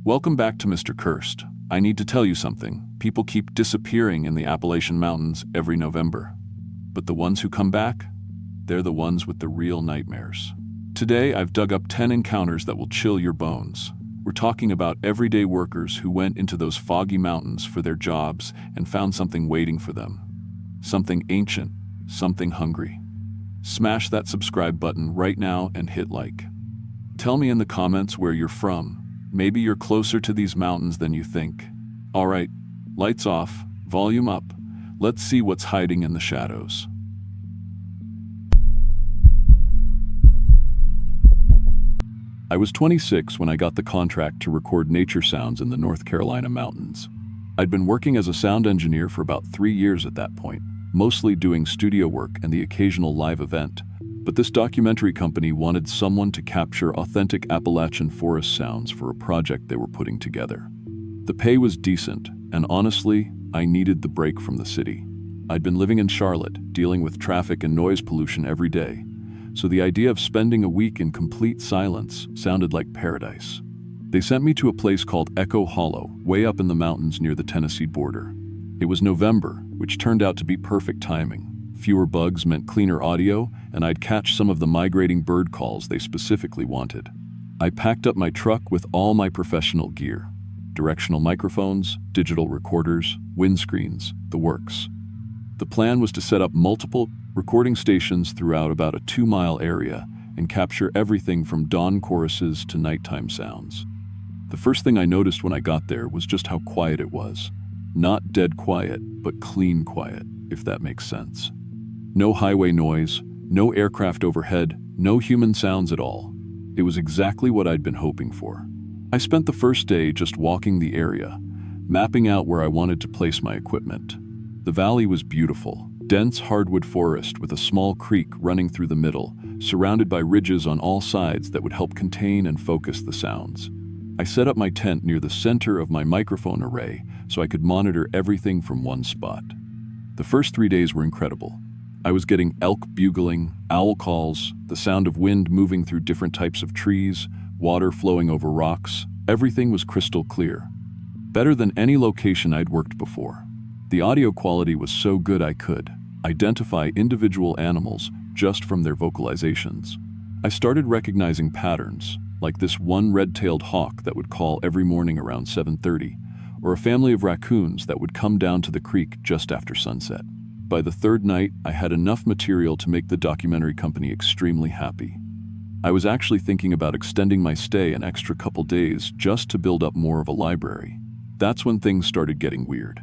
Welcome back to Mr. Cursed. I need to tell you something. People keep disappearing in the Appalachian Mountains every November. But the ones who come back, they're the ones with the real nightmares. Today, I've dug up 10 encounters that will chill your bones. We're talking about everyday workers who went into those foggy mountains for their jobs and found something waiting for them. Something ancient, something hungry. Smash that subscribe button right now and hit like. Tell me in the comments where you're from. Maybe you're closer to these mountains than you think. All right, lights off, volume up. Let's see what's hiding in the shadows. I was 26 when I got the contract to record nature sounds in the North Carolina mountains. I'd been working as a sound engineer for about 3 years at that point, mostly doing studio work and the occasional live event. But this documentary company wanted someone to capture authentic Appalachian forest sounds for a project they were putting together. The pay was decent, and honestly, I needed the break from the city. I'd been living in Charlotte, dealing with traffic and noise pollution every day, so the idea of spending a week in complete silence sounded like paradise. They sent me to a place called Echo Hollow, way up in the mountains near the Tennessee border. It was November, which turned out to be perfect timing. Fewer bugs meant cleaner audio, and I'd catch some of the migrating bird calls they specifically wanted. I packed up my truck with all my professional gear: directional microphones, digital recorders, windscreens, the works. The plan was to set up multiple recording stations throughout about a 2-mile area and capture everything from dawn choruses to nighttime sounds. The first thing I noticed when I got there was just how quiet it was. Not dead quiet, but clean quiet, if that makes sense. No highway noise, no aircraft overhead, no human sounds at all. It was exactly what I'd been hoping for. I spent the first day just walking the area, mapping out where I wanted to place my equipment. The valley was beautiful, dense hardwood forest with a small creek running through the middle, surrounded by ridges on all sides that would help contain and focus the sounds. I set up my tent near the center of my microphone array so I could monitor everything from one spot. The first 3 days were incredible. I was getting elk bugling, owl calls, the sound of wind moving through different types of trees, water flowing over rocks. Everything was crystal clear. Better than any location I'd worked before. The audio quality was so good I could identify individual animals just from their vocalizations. I started recognizing patterns, like this one red-tailed hawk that would call every morning around 7:30, or a family of raccoons that would come down to the creek just after sunset. By the third night, I had enough material to make the documentary company extremely happy. I was actually thinking about extending my stay an extra couple days just to build up more of a library. That's when things started getting weird.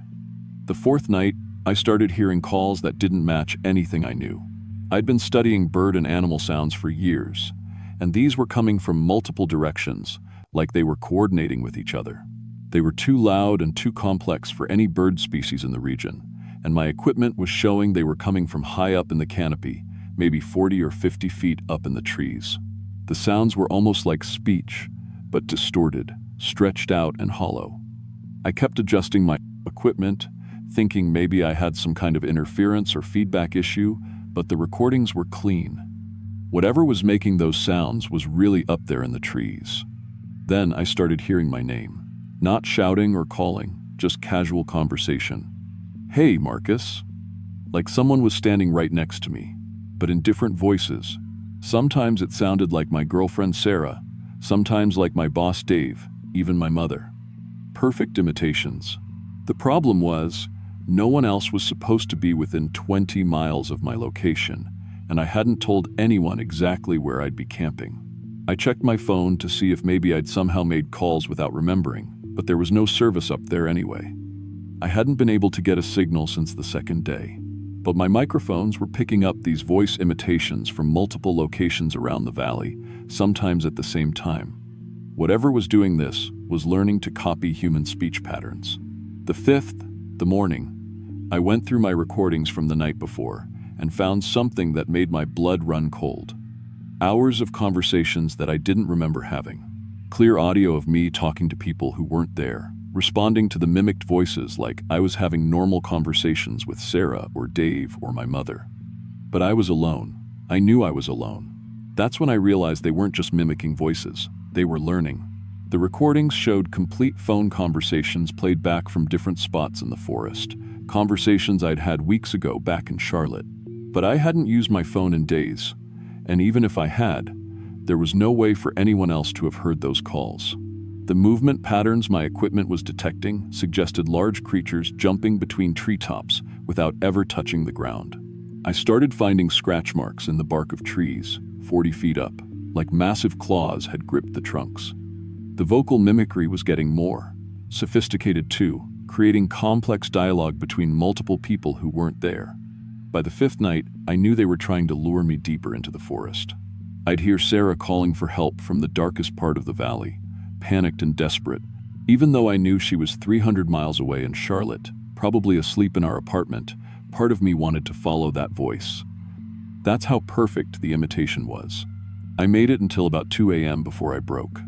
The fourth night, I started hearing calls that didn't match anything I knew. I'd been studying bird and animal sounds for years, and these were coming from multiple directions, like they were coordinating with each other. They were too loud and too complex for any bird species in the region, and my equipment was showing they were coming from high up in the canopy, maybe 40 or 50 feet up in the trees. The sounds were almost like speech, but distorted, stretched out and hollow. I kept adjusting my equipment, thinking maybe I had some kind of interference or feedback issue, but the recordings were clean. Whatever was making those sounds was really up there in the trees. Then I started hearing my name. Not shouting or calling, just casual conversation. "Hey, Marcus." Like someone was standing right next to me, but in different voices. Sometimes it sounded like my girlfriend Sarah, sometimes like my boss Dave, even my mother. Perfect imitations. The problem was, no one else was supposed to be within 20 miles of my location, and I hadn't told anyone exactly where I'd be camping. I checked my phone to see if maybe I'd somehow made calls without remembering, but there was no service up there anyway. I hadn't been able to get a signal since the second day, but my microphones were picking up these voice imitations from multiple locations around the valley, sometimes at the same time. Whatever was doing this was learning to copy human speech patterns. The fifth, the morning, I went through my recordings from the night before and found something that made my blood run cold. Hours of conversations that I didn't remember having. Clear audio of me talking to people who weren't there, responding to the mimicked voices like I was having normal conversations with Sarah or Dave or my mother. But I was alone. I knew I was alone. That's when I realized they weren't just mimicking voices. They were learning. The recordings showed complete phone conversations played back from different spots in the forest, conversations I'd had weeks ago back in Charlotte. But I hadn't used my phone in days, and even if I had, there was no way for anyone else to have heard those calls. The movement patterns my equipment was detecting suggested large creatures jumping between treetops without ever touching the ground. I started finding scratch marks in the bark of trees, 40 feet up, like massive claws had gripped the trunks. The vocal mimicry was getting more sophisticated too, creating complex dialogue between multiple people who weren't there. By the fifth night, I knew they were trying to lure me deeper into the forest. I'd hear Sarah calling for help from the darkest part of the valley, panicked and desperate, even though I knew she was 300 miles away in Charlotte, probably asleep in our apartment. Part of me wanted to follow that voice. That's how perfect the imitation was. I made it until about 2 a.m. before I broke.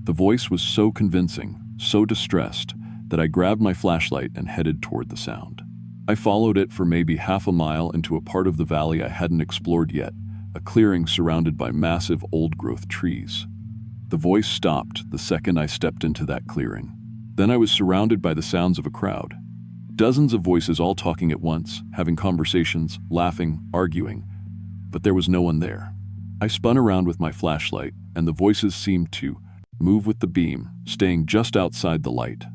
The voice was so convincing, so distressed, that I grabbed my flashlight and headed toward the sound. I followed it for maybe half a mile into a part of the valley I hadn't explored yet, a clearing surrounded by massive old-growth trees. The voice stopped the second I stepped into that clearing. Then I was surrounded by the sounds of a crowd. Dozens of voices all talking at once, having conversations, laughing, arguing. But there was no one there. I spun around with my flashlight, and the voices seemed to move with the beam, staying just outside the light.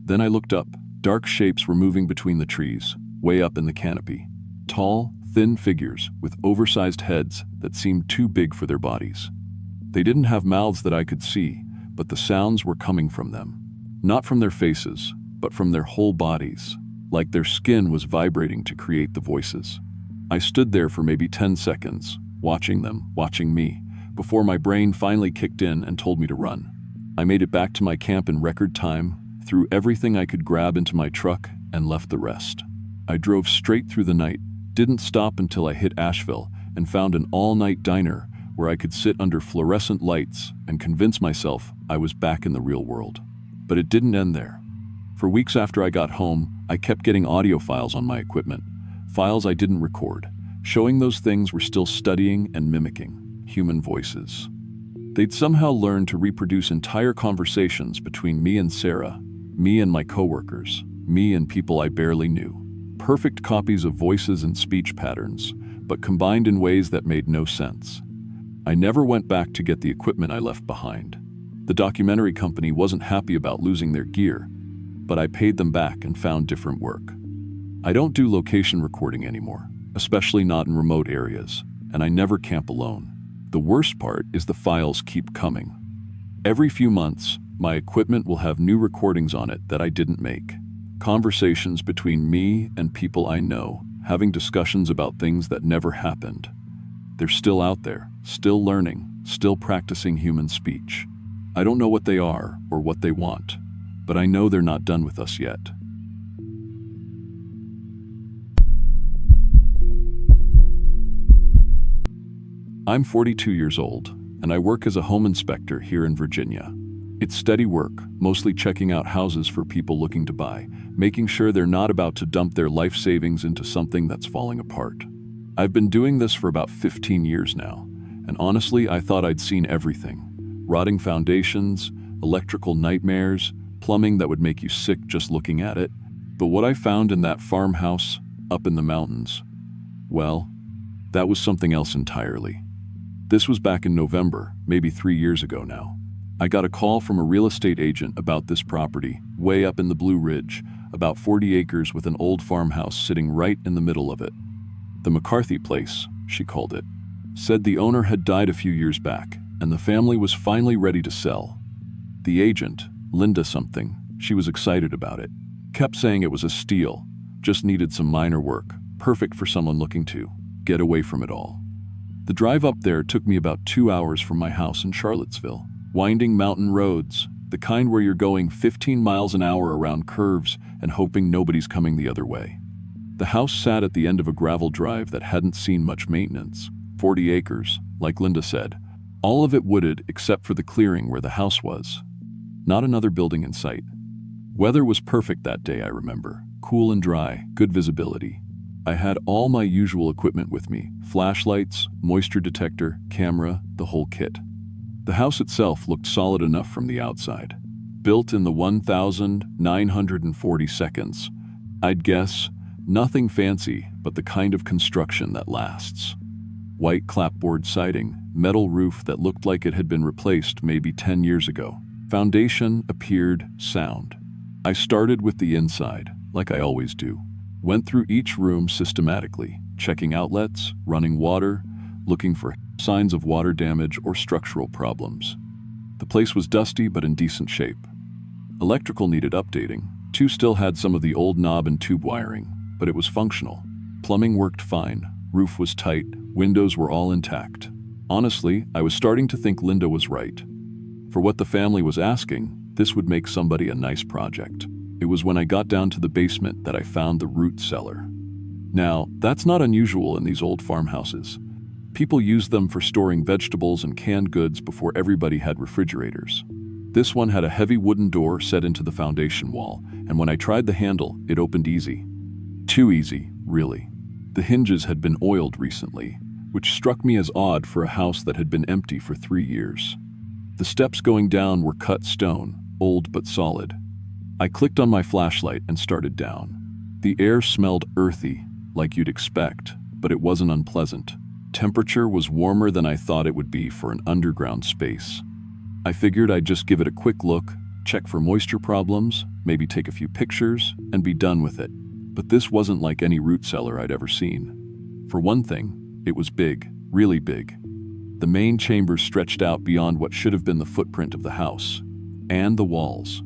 Then I looked up. Dark shapes were moving between the trees, way up in the canopy. Tall, thin figures with oversized heads that seemed too big for their bodies. They didn't have mouths that I could see, but the sounds were coming from them. Not from their faces, but from their whole bodies, like their skin was vibrating to create the voices. I stood there for maybe 10 seconds, watching them, watching me, before my brain finally kicked in and told me to run. I made it back to my camp in record time, threw everything I could grab into my truck, and left the rest. I drove straight through the night, didn't stop until I hit Asheville and found an all-night diner where I could sit under fluorescent lights and convince myself I was back in the real world. But it didn't end there. For weeks after I got home, I kept getting audio files on my equipment, files I didn't record, showing those things were still studying and mimicking human voices. They'd somehow learned to reproduce entire conversations between me and Sarah, me and my coworkers, me and people I barely knew. Perfect copies of voices and speech patterns, but combined in ways that made no sense. I never went back to get the equipment I left behind. The documentary company wasn't happy about losing their gear, but I paid them back and found different work. I don't do location recording anymore, especially not in remote areas, and I never camp alone. The worst part is the files keep coming. Every few months, my equipment will have new recordings on it that I didn't make. Conversations between me and people I know, having discussions about things that never happened. They're still out there, still learning, still practicing human speech. I don't know what they are or what they want, but I know they're not done with us yet. I'm 42 years old, and I work as a home inspector here in Virginia. It's steady work, mostly checking out houses for people looking to buy, making sure they're not about to dump their life savings into something that's falling apart. I've been doing this for about 15 years now, and honestly, I thought I'd seen everything. Rotting foundations, electrical nightmares, plumbing that would make you sick just looking at it. But what I found in that farmhouse up in the mountains, well, that was something else entirely. This was back in November, maybe 3 years ago now. I got a call from a real estate agent about this property, way up in the Blue Ridge, about 40 acres with an old farmhouse sitting right in the middle of it. The McCarthy place, she called it, said the owner had died a few years back, and the family was finally ready to sell. The agent, Linda something, she was excited about it, kept saying it was a steal, just needed some minor work, perfect for someone looking to get away from it all. The drive up there took me about 2 hours from my house in Charlottesville. Winding mountain roads, the kind where you're going 15 miles an hour around curves and hoping nobody's coming the other way. The house sat at the end of a gravel drive that hadn't seen much maintenance. 40 acres, like Linda said. All of it wooded except for the clearing where the house was. Not another building in sight. Weather was perfect that day, I remember. Cool and dry, good visibility. I had all my usual equipment with me. Flashlights, moisture detector, camera, the whole kit. The house itself looked solid enough from the outside. Built in the 1940 seconds. I'd guess nothing fancy, but the kind of construction that lasts. White clapboard siding, metal roof that looked like it had been replaced maybe 10 years ago. Foundation appeared sound. I started with the inside, like I always do. Went through each room systematically, checking outlets, running water, looking for signs of water damage or structural problems. The place was dusty but in decent shape. Electrical needed updating. Two still had some of the old knob and tube wiring, but it was functional. Plumbing worked fine, roof was tight, windows were all intact. Honestly, I was starting to think Linda was right. For what the family was asking, this would make somebody a nice project. It was when I got down to the basement that I found the root cellar. Now, that's not unusual in these old farmhouses. People used them for storing vegetables and canned goods before everybody had refrigerators. This one had a heavy wooden door set into the foundation wall, and when I tried the handle, it opened easy. Too easy, really. The hinges had been oiled recently, which struck me as odd for a house that had been empty for 3 years. The steps going down were cut stone, old but solid. I clicked on my flashlight and started down. The air smelled earthy, like you'd expect, but it wasn't unpleasant. Temperature was warmer than I thought it would be for an underground space. I figured I'd just give it a quick look, check for moisture problems, maybe take a few pictures, and be done with it. But this wasn't like any root cellar I'd ever seen. For one thing, it was big, really big. The main chamber stretched out beyond what should have been the footprint of the house, and the walls.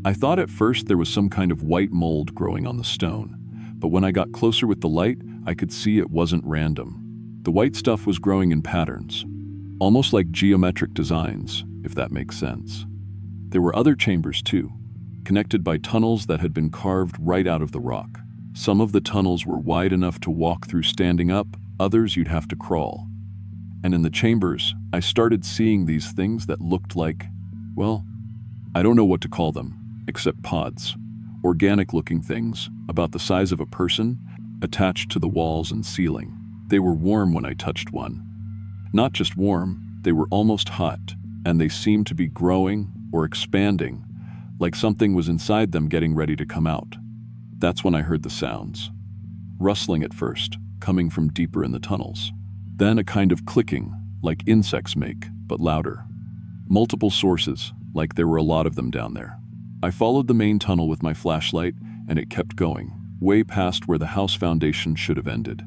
I thought at first there was some kind of white mold growing on the stone, but when I got closer with the light, I could see it wasn't random. The white stuff was growing in patterns, almost like geometric designs, if that makes sense. There were other chambers too, connected by tunnels that had been carved right out of the rock. Some of the tunnels were wide enough to walk through standing up, others you'd have to crawl. And in the chambers, I started seeing these things that looked like, well, I don't know what to call them, except pods. Organic-looking things, about the size of a person, attached to the walls and ceiling. They were warm when I touched one. Not just warm, they were almost hot, and they seemed to be growing or expanding, like something was inside them getting ready to come out. That's when I heard the sounds. Rustling at first, coming from deeper in the tunnels. Then a kind of clicking, like insects make, but louder. Multiple sources, like there were a lot of them down there. I followed the main tunnel with my flashlight, and it kept going, way past where the house foundation should have ended.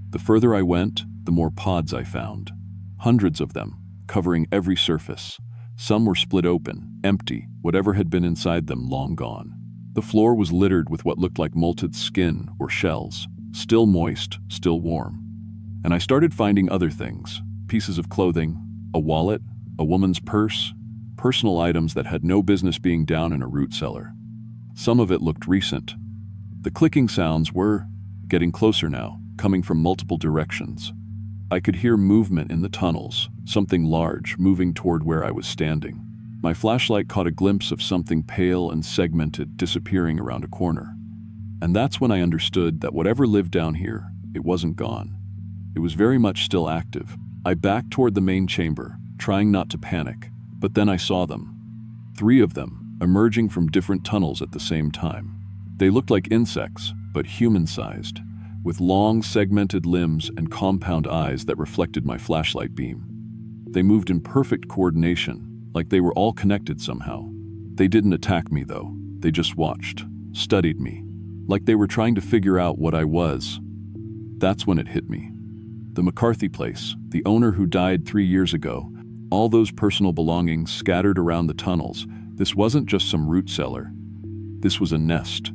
The further I went, the more pods I found. Hundreds of them, covering every surface. Some were split open, empty, whatever had been inside them long gone. The floor was littered with what looked like molted skin or shells, still moist, still warm. And I started finding other things, pieces of clothing, a wallet, a woman's purse, personal items that had no business being down in a root cellar. Some of it looked recent. The clicking sounds were getting closer now, coming from multiple directions. I could hear movement in the tunnels, something large moving toward where I was standing. My flashlight caught a glimpse of something pale and segmented disappearing around a corner. And that's when I understood that whatever lived down here, it wasn't gone. It was very much still active. I backed toward the main chamber, trying not to panic, but then I saw them. 3 of them, emerging from different tunnels at the same time. They looked like insects, but human-sized, with long, segmented limbs and compound eyes that reflected my flashlight beam. They moved in perfect coordination, like they were all connected somehow. They didn't attack me, though. They just watched, studied me, like they were trying to figure out what I was. That's when it hit me. The McCarthy place, the owner who died 3 years ago, all those personal belongings scattered around the tunnels. This wasn't just some root cellar. This was a nest,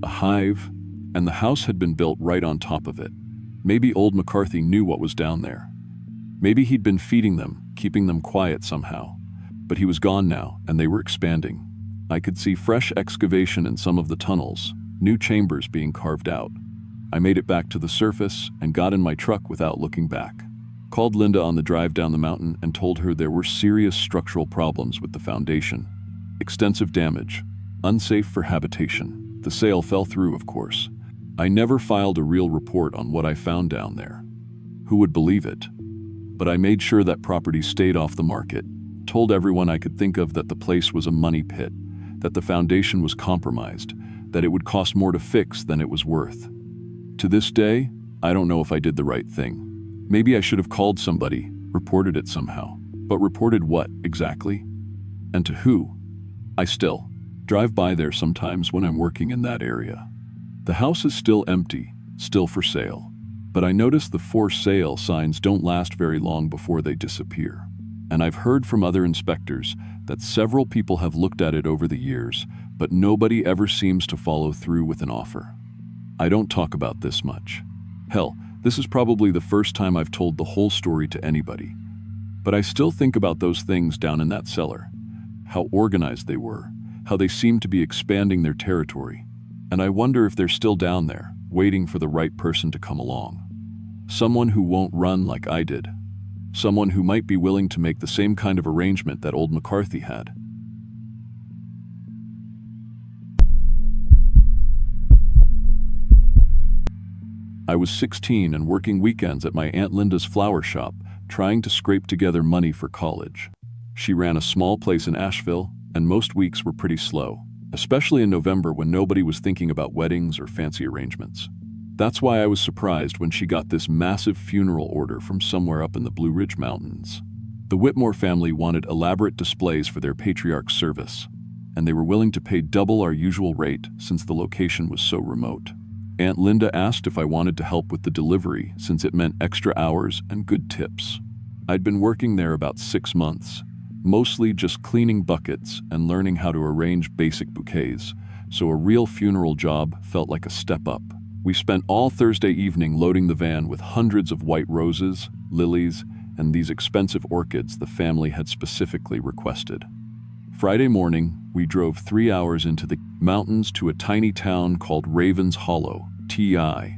a hive, and the house had been built right on top of it. Maybe old McCarthy knew what was down there. Maybe he'd been feeding them, keeping them quiet somehow. But he was gone now, and they were expanding. I could see fresh excavation in some of the tunnels, new chambers being carved out. I made it back to the surface and got in my truck without looking back. Called Linda on the drive down the mountain and told her there were serious structural problems with the foundation. Extensive damage, unsafe for habitation. The sale fell through, of course. I never filed a real report on what I found down there. Who would believe it? But I made sure that property stayed off the market, told everyone I could think of that the place was a money pit, that the foundation was compromised, that it would cost more to fix than it was worth. To this day, I don't know if I did the right thing. Maybe I should have called somebody, reported it somehow. But reported what, exactly? And to who? I still drive by there sometimes when I'm working in that area. The house is still empty, still for sale. But I notice the for sale signs don't last very long before they disappear. And I've heard from other inspectors that several people have looked at it over the years, but nobody ever seems to follow through with an offer. I don't talk about this much. Hell, this is probably the first time I've told the whole story to anybody. But I still think about those things down in that cellar. How organized they were, how they seemed to be expanding their territory. And I wonder if they're still down there, waiting for the right person to come along. Someone who won't run like I did. Someone who might be willing to make the same kind of arrangement that old McCarthy had. I was 16 and working weekends at my Aunt Linda's flower shop, trying to scrape together money for college. She ran a small place in Asheville, and most weeks were pretty slow, especially in November when nobody was thinking about weddings or fancy arrangements. That's why I was surprised when she got this massive funeral order from somewhere up in the Blue Ridge Mountains. The Whitmore family wanted elaborate displays for their patriarch's service, and they were willing to pay double our usual rate since the location was so remote. Aunt Linda asked if I wanted to help with the delivery since it meant extra hours and good tips. I'd been working there about 6 months, mostly just cleaning buckets and learning how to arrange basic bouquets, so a real funeral job felt like a step up. We spent all Thursday evening loading the van with hundreds of white roses, lilies, and these expensive orchids the family had specifically requested. Friday morning, we drove 3 hours into the mountains to a tiny town called Ravens Hollow, TI.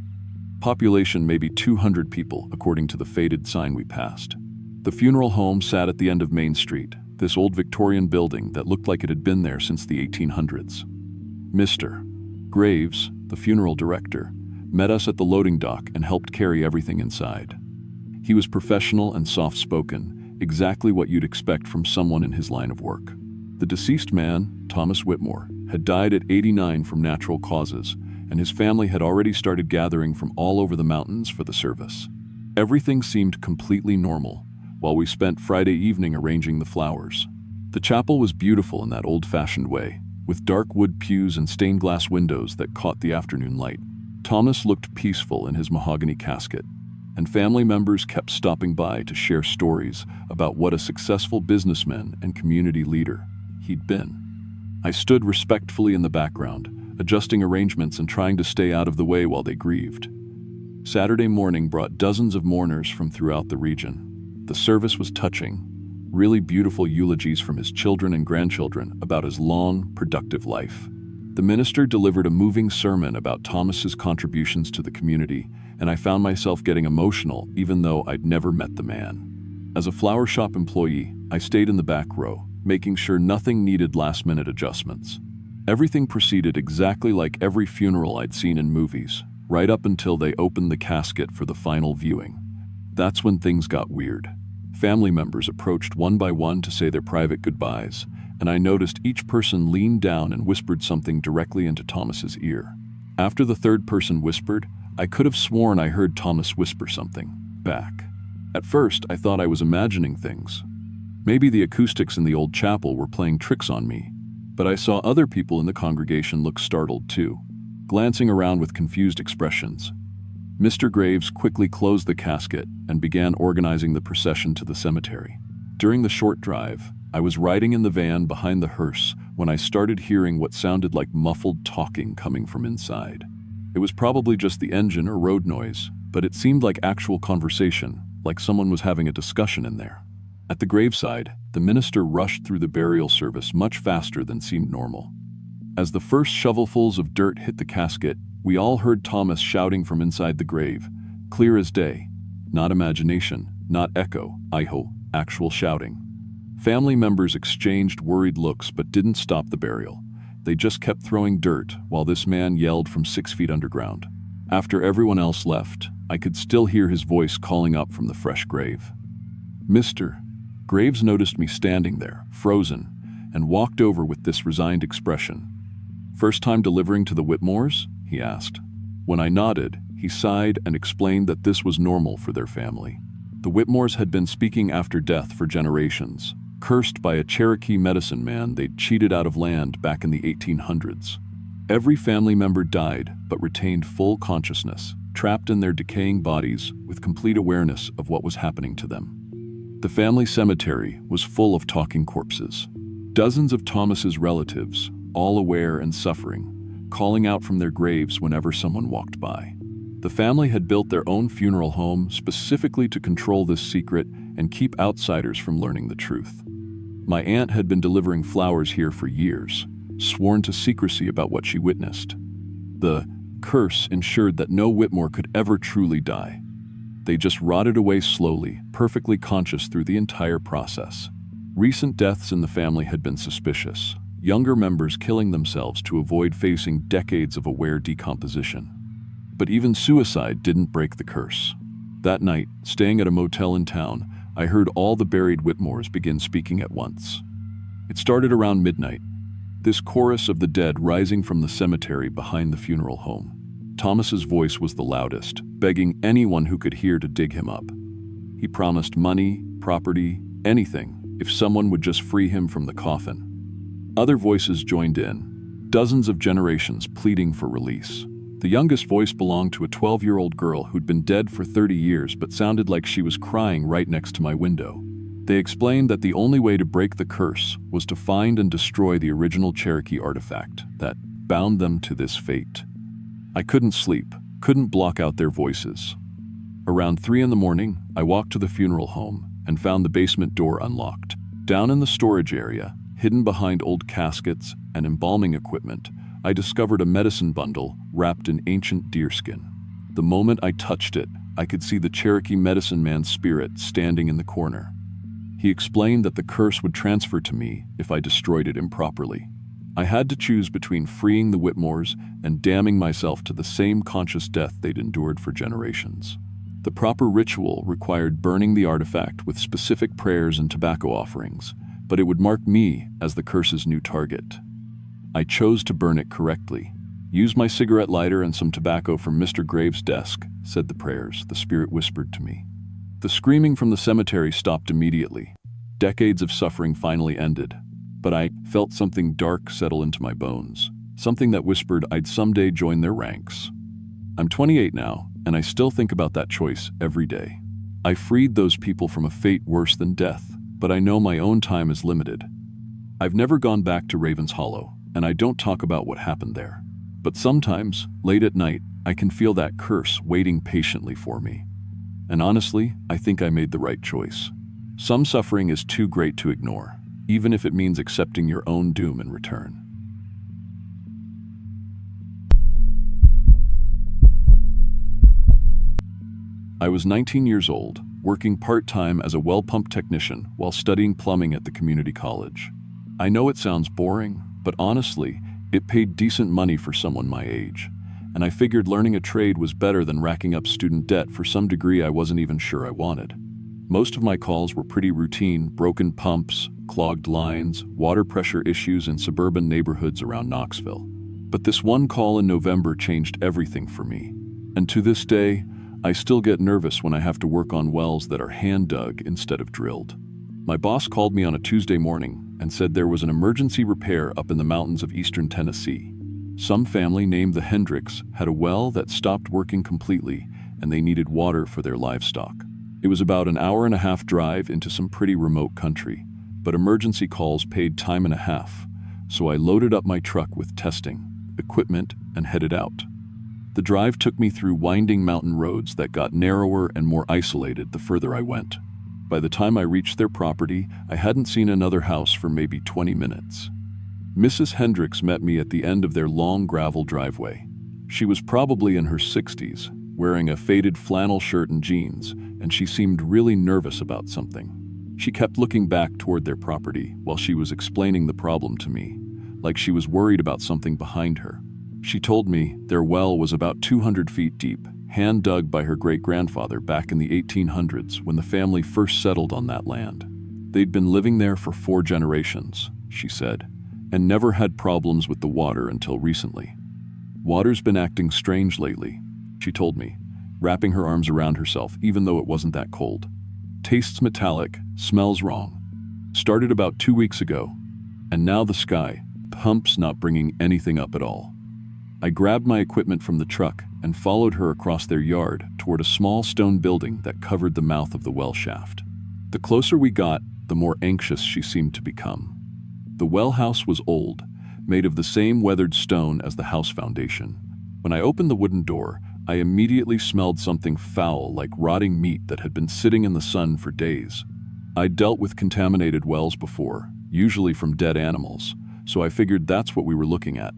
Population maybe 200 people, according to the faded sign we passed. The funeral home sat at the end of Main Street, this old Victorian building that looked like it had been there since the 1800s. Mr. Graves, the funeral director, met us at the loading dock and helped carry everything inside. He was professional and soft-spoken, exactly what you'd expect from someone in his line of work. The deceased man, Thomas Whitmore, had died at 89 from natural causes, and his family had already started gathering from all over the mountains for the service. Everything seemed completely normal, while we spent Friday evening arranging the flowers. The chapel was beautiful in that old-fashioned way, with dark wood pews and stained glass windows that caught the afternoon light. Thomas looked peaceful in his mahogany casket, and family members kept stopping by to share stories about what a successful businessman and community leader he'd been. I stood respectfully in the background, adjusting arrangements and trying to stay out of the way while they grieved. Saturday morning brought dozens of mourners from throughout the region. The service was touching, really beautiful eulogies from his children and grandchildren about his long, productive life. The minister delivered a moving sermon about Thomas's contributions to the community, and I found myself getting emotional even though I'd never met the man. As a flower shop employee, I stayed in the back row, making sure nothing needed last-minute adjustments. Everything proceeded exactly like every funeral I'd seen in movies, right up until they opened the casket for the final viewing. That's when things got weird. Family members approached one by one to say their private goodbyes, and I noticed each person leaned down and whispered something directly into Thomas's ear. After the third person whispered, I could have sworn I heard Thomas whisper something back. At first, I thought I was imagining things. Maybe the acoustics in the old chapel were playing tricks on me, but I saw other people in the congregation look startled too, glancing around with confused expressions. Mr. Graves quickly closed the casket and began organizing the procession to the cemetery. During the short drive, I was riding in the van behind the hearse when I started hearing what sounded like muffled talking coming from inside. It was probably just the engine or road noise, but it seemed like actual conversation, like someone was having a discussion in there. At the graveside, the minister rushed through the burial service much faster than seemed normal. As the first shovelfuls of dirt hit the casket, we all heard Thomas shouting from inside the grave, clear as day. Not imagination, not echo, iho, actual shouting. Family members exchanged worried looks but didn't stop the burial. They just kept throwing dirt while this man yelled from 6 feet underground. After everyone else left, I could still hear his voice calling up from the fresh grave. Mr. Graves noticed me standing there, frozen, and walked over with this resigned expression. "First time delivering to the Whitmores?" he asked. When I nodded, he sighed and explained that this was normal for their family. The Whitmores had been speaking after death for generations, cursed by a Cherokee medicine man they'd cheated out of land back in the 1800s. Every family member died but retained full consciousness, trapped in their decaying bodies with complete awareness of what was happening to them. The family cemetery was full of talking corpses. Dozens of Thomas's relatives, all aware and suffering, calling out from their graves whenever someone walked by. The family had built their own funeral home specifically to control this secret and keep outsiders from learning the truth. My aunt had been delivering flowers here for years, sworn to secrecy about what she witnessed. The curse ensured that no Whitmore could ever truly die. They just rotted away slowly, perfectly conscious through the entire process. Recent deaths in the family had been suspicious, younger members killing themselves to avoid facing decades of aware decomposition. But even suicide didn't break the curse. That night, staying at a motel in town, I heard all the buried Whitmores begin speaking at once. It started around midnight, this chorus of the dead rising from the cemetery behind the funeral home. Thomas's voice was the loudest, begging anyone who could hear to dig him up. He promised money, property, anything, if someone would just free him from the coffin. Other voices joined in, dozens of generations pleading for release. The youngest voice belonged to a 12-year-old girl who'd been dead for 30 years but sounded like she was crying right next to my window. They explained that the only way to break the curse was to find and destroy the original Cherokee artifact that bound them to this fate. I couldn't sleep, couldn't block out their voices. Around 3 a.m, I walked to the funeral home and found the basement door unlocked. Down in the storage area, hidden behind old caskets and embalming equipment, I discovered a medicine bundle wrapped in ancient deerskin. The moment I touched it, I could see the Cherokee medicine man's spirit standing in the corner. He explained that the curse would transfer to me if I destroyed it improperly. I had to choose between freeing the Whitmores and damning myself to the same conscious death they'd endured for generations. The proper ritual required burning the artifact with specific prayers and tobacco offerings, but it would mark me as the curse's new target. I chose to burn it correctly. "Use my cigarette lighter and some tobacco from Mr. Graves' desk," said the prayers, the spirit whispered to me. The screaming from the cemetery stopped immediately. Decades of suffering finally ended, but I felt something dark settle into my bones, something that whispered I'd someday join their ranks. I'm 28 now, and I still think about that choice every day. I freed those people from a fate worse than death, but I know my own time is limited. I've never gone back to Raven's Hollow, and I don't talk about what happened there. But sometimes, late at night, I can feel that curse waiting patiently for me. And honestly, I think I made the right choice. Some suffering is too great to ignore, even if it means accepting your own doom in return. I was 19 years old, working part-time as a well pump technician while studying plumbing at the community college. I know it sounds boring, but honestly, it paid decent money for someone my age, and I figured learning a trade was better than racking up student debt for some degree I wasn't even sure I wanted. Most of my calls were pretty routine: broken pumps, clogged lines, water pressure issues in suburban neighborhoods around Knoxville. But this one call in November changed everything for me. And to this day, I still get nervous when I have to work on wells that are hand-dug instead of drilled. My boss called me on a Tuesday morning and said there was an emergency repair up in the mountains of eastern Tennessee. Some family named the Hendricks had a well that stopped working completely, and they needed water for their livestock. It was about an hour-and-a-half drive into some pretty remote country, but emergency calls paid time and a half, so I loaded up my truck with testing, equipment, and headed out. The drive took me through winding mountain roads that got narrower and more isolated the further I went. By the time I reached their property, I hadn't seen another house for maybe 20 minutes. Mrs. Hendricks met me at the end of their long gravel driveway. She was probably in her 60s, wearing a faded flannel shirt and jeans, and she seemed really nervous about something. She kept looking back toward their property while she was explaining the problem to me, like she was worried about something behind her. She told me their well was about 200 feet deep, hand-dug by her great-grandfather back in the 1800s when the family first settled on that land. They'd been living there for 4 generations, she said, and never had problems with the water until recently. Water's been acting strange lately, she told me, wrapping her arms around herself even though it wasn't that cold. Tastes metallic, smells wrong. Started about 2 weeks ago, and now the sky, pumps not bringing anything up at all. I grabbed my equipment from the truck and followed her across their yard toward a small stone building that covered the mouth of the well shaft. The closer we got, the more anxious she seemed to become. The well house was old, made of the same weathered stone as the house foundation. When I opened the wooden door, I immediately smelled something foul like rotting meat that had been sitting in the sun for days. I'd dealt with contaminated wells before, usually from dead animals, so I figured that's what we were looking at.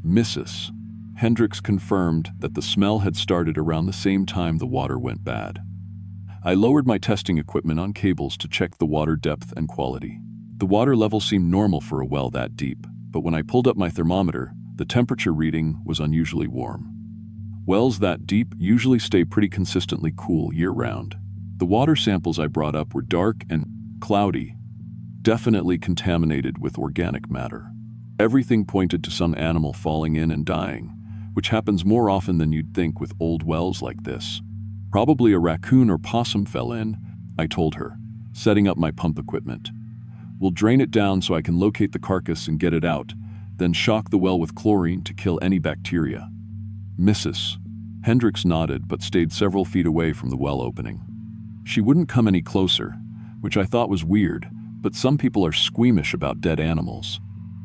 Mrs. Hendricks confirmed that the smell had started around the same time the water went bad. I lowered my testing equipment on cables to check the water depth and quality. The water level seemed normal for a well that deep, but when I pulled up my thermometer, the temperature reading was unusually warm. Wells that deep usually stay pretty consistently cool year-round. The water samples I brought up were dark and cloudy, definitely contaminated with organic matter. Everything pointed to some animal falling in and dying, which happens more often than you'd think with old wells like this. Probably a raccoon or possum fell in, I told her, setting up my pump equipment. We'll drain it down so I can locate the carcass and get it out, then shock the well with chlorine to kill any bacteria. Mrs. Hendricks nodded but stayed several feet away from the well opening. She wouldn't come any closer, which I thought was weird, but some people are squeamish about dead animals.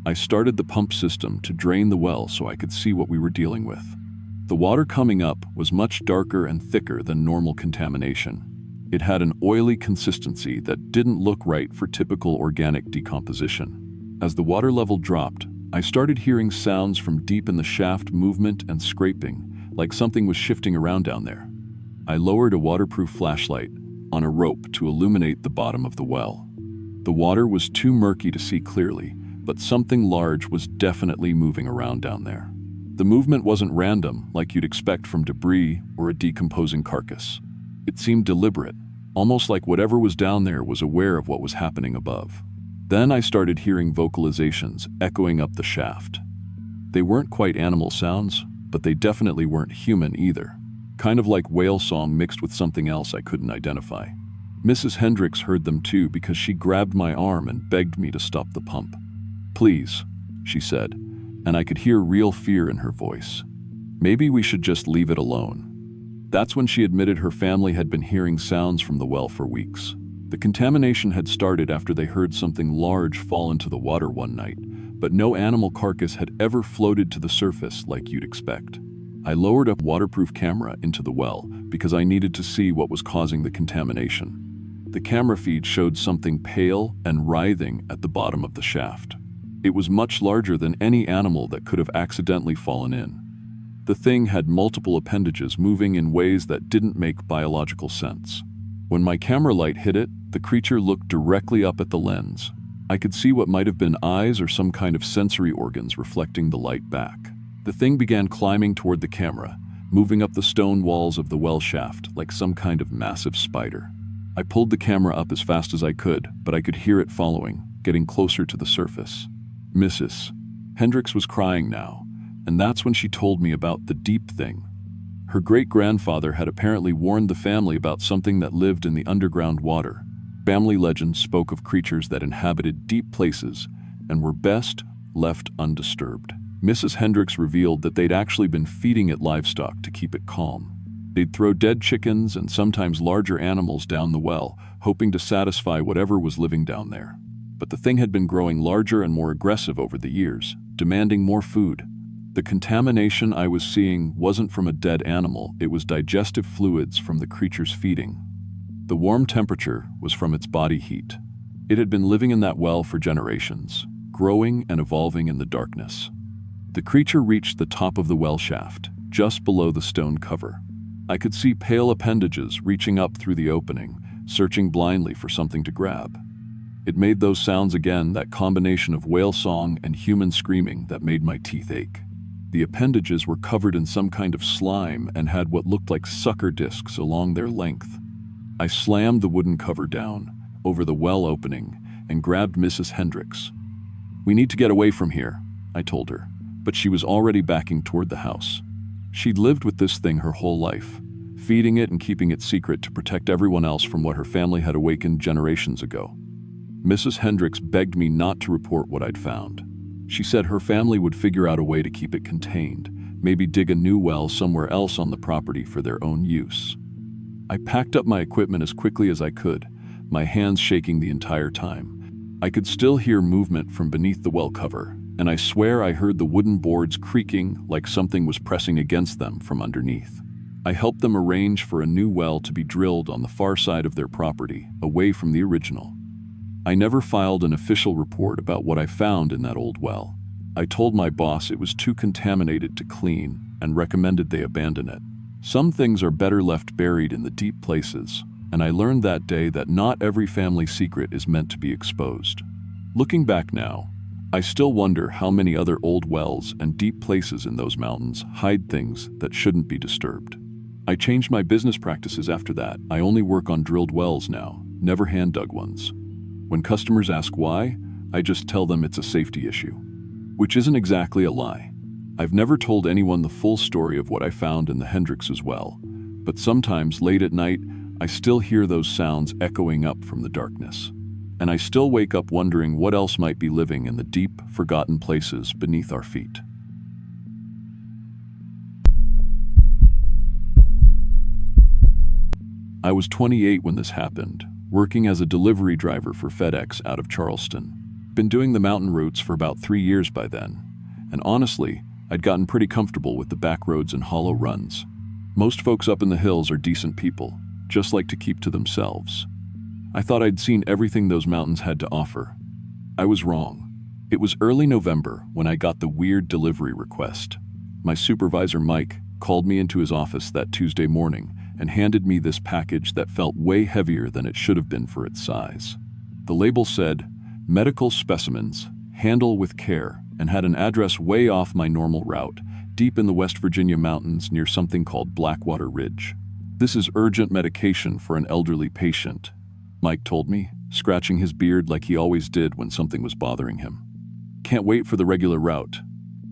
I started the pump system to drain the well so I could see what we were dealing with. The water coming up was much darker and thicker than normal contamination. It had an oily consistency that didn't look right for typical organic decomposition. As the water level dropped, I started hearing sounds from deep in the shaft, movement and scraping, like something was shifting around down there. I lowered a waterproof flashlight on a rope to illuminate the bottom of the well. The water was too murky to see clearly, but something large was definitely moving around down there. The movement wasn't random, like you'd expect from debris or a decomposing carcass. It seemed deliberate, almost like whatever was down there was aware of what was happening above. Then I started hearing vocalizations echoing up the shaft. They weren't quite animal sounds, but they definitely weren't human either. Kind of like whale song mixed with something else I couldn't identify. Mrs. Hendricks heard them too because she grabbed my arm and begged me to stop the pump. "Please," she said, and I could hear real fear in her voice. "Maybe we should just leave it alone." That's when she admitted her family had been hearing sounds from the well for weeks. The contamination had started after they heard something large fall into the water one night, but no animal carcass had ever floated to the surface like you'd expect. I lowered a waterproof camera into the well because I needed to see what was causing the contamination. The camera feed showed something pale and writhing at the bottom of the shaft. It was much larger than any animal that could have accidentally fallen in. The thing had multiple appendages moving in ways that didn't make biological sense. When my camera light hit it, the creature looked directly up at the lens. I could see what might have been eyes or some kind of sensory organs reflecting the light back. The thing began climbing toward the camera, moving up the stone walls of the well shaft like some kind of massive spider. I pulled the camera up as fast as I could, but I could hear it following, getting closer to the surface. Mrs. Hendricks was crying now, and that's when she told me about the deep thing. Her great-grandfather had apparently warned the family about something that lived in the underground water. Family legends spoke of creatures that inhabited deep places and were best left undisturbed. Mrs. Hendricks revealed that they'd actually been feeding it livestock to keep it calm. They'd throw dead chickens and sometimes larger animals down the well, hoping to satisfy whatever was living down there. But the thing had been growing larger and more aggressive over the years, demanding more food. The contamination I was seeing wasn't from a dead animal, it was digestive fluids from the creature's feeding. The warm temperature was from its body heat. It had been living in that well for generations, growing and evolving in the darkness. The creature reached the top of the well shaft, just below the stone cover. I could see pale appendages reaching up through the opening, searching blindly for something to grab. It made those sounds again, that combination of whale song and human screaming that made my teeth ache. The appendages were covered in some kind of slime and had what looked like sucker discs along their length. I slammed the wooden cover down over the well opening and grabbed Mrs. Hendricks. "We need to get away from here," I told her, but she was already backing toward the house. She'd lived with this thing her whole life, feeding it and keeping it secret to protect everyone else from what her family had awakened generations ago. Mrs. Hendricks begged me not to report what I'd found. She said her family would figure out a way to keep it contained, maybe dig a new well somewhere else on the property for their own use. I packed up my equipment as quickly as I could, my hands shaking the entire time. I could still hear movement from beneath the well cover, and I swear I heard the wooden boards creaking like something was pressing against them from underneath. I helped them arrange for a new well to be drilled on the far side of their property, away from the original. I never filed an official report about what I found in that old well. I told my boss it was too contaminated to clean and recommended they abandon it. Some things are better left buried in the deep places, and I learned that day that not every family secret is meant to be exposed. Looking back now, I still wonder how many other old wells and deep places in those mountains hide things that shouldn't be disturbed. I changed my business practices after that. I only work on drilled wells now, never hand-dug ones. When customers ask why, I just tell them it's a safety issue, which isn't exactly a lie. I've never told anyone the full story of what I found in the Hendricks' well, but sometimes late at night, I still hear those sounds echoing up from the darkness. And I still wake up wondering what else might be living in the deep, forgotten places beneath our feet. I was 28 when this happened, working as a delivery driver for FedEx out of Charleston. Been doing the mountain routes for about 3 years by then, and honestly, I'd gotten pretty comfortable with the back roads and hollow runs. Most folks up in the hills are decent people, just like to keep to themselves. I thought I'd seen everything those mountains had to offer. I was wrong. It was early November when I got the weird delivery request. My supervisor, Mike, called me into his office that Tuesday morning and handed me this package that felt way heavier than it should have been for its size. The label said, "Medical specimens, handle with care," and had an address way off my normal route, deep in the West Virginia mountains near something called Blackwater Ridge. "This is urgent medication for an elderly patient," Mike told me, scratching his beard like he always did when something was bothering him. "Can't wait for the regular route.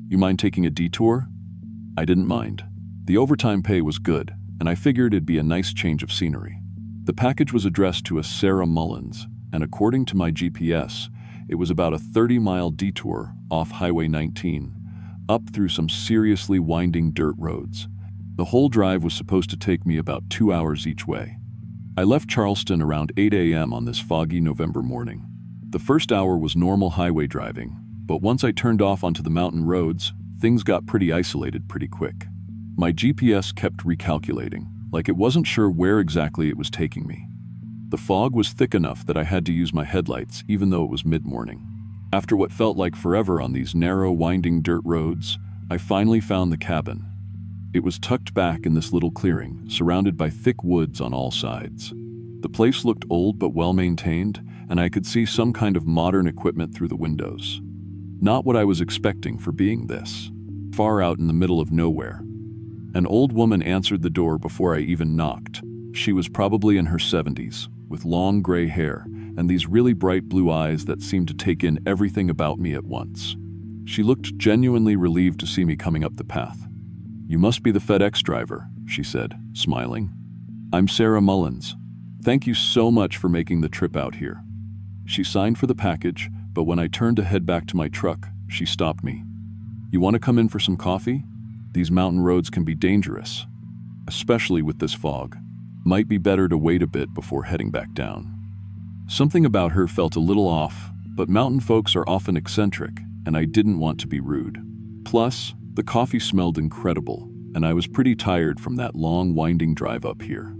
You mind taking a detour?" I didn't mind. The overtime pay was good, and I figured it'd be a nice change of scenery. The package was addressed to a Sarah Mullins, and according to my GPS, it was about a 30-mile detour off Highway 19, up through some seriously winding dirt roads. The whole drive was supposed to take me about 2 hours each way. I left Charleston around 8 a.m. on this foggy November morning. The first hour was normal highway driving, but once I turned off onto the mountain roads, things got pretty isolated pretty quick. My GPS kept recalculating, like it wasn't sure where exactly it was taking me. The fog was thick enough that I had to use my headlights even though it was mid-morning. After what felt like forever on these narrow, winding dirt roads, I finally found the cabin. It was tucked back in this little clearing, surrounded by thick woods on all sides. The place looked old but well-maintained, and I could see some kind of modern equipment through the windows. Not what I was expecting for being this. Far out in the middle of nowhere. An old woman answered the door before I even knocked. She was probably in her 70s, with long gray hair and these really bright blue eyes that seemed to take in everything about me at once. She looked genuinely relieved to see me coming up the path. "You must be the FedEx driver," she said, smiling. "I'm Sarah Mullins. Thank you so much for making the trip out here." She signed for the package, but when I turned to head back to my truck, she stopped me. "You want to come in for some coffee? These mountain roads can be dangerous, especially with this fog. Might be better to wait a bit before heading back down." Something about her felt a little off, but mountain folks are often eccentric, and I didn't want to be rude. Plus, the coffee smelled incredible, and I was pretty tired from that long, winding drive up here.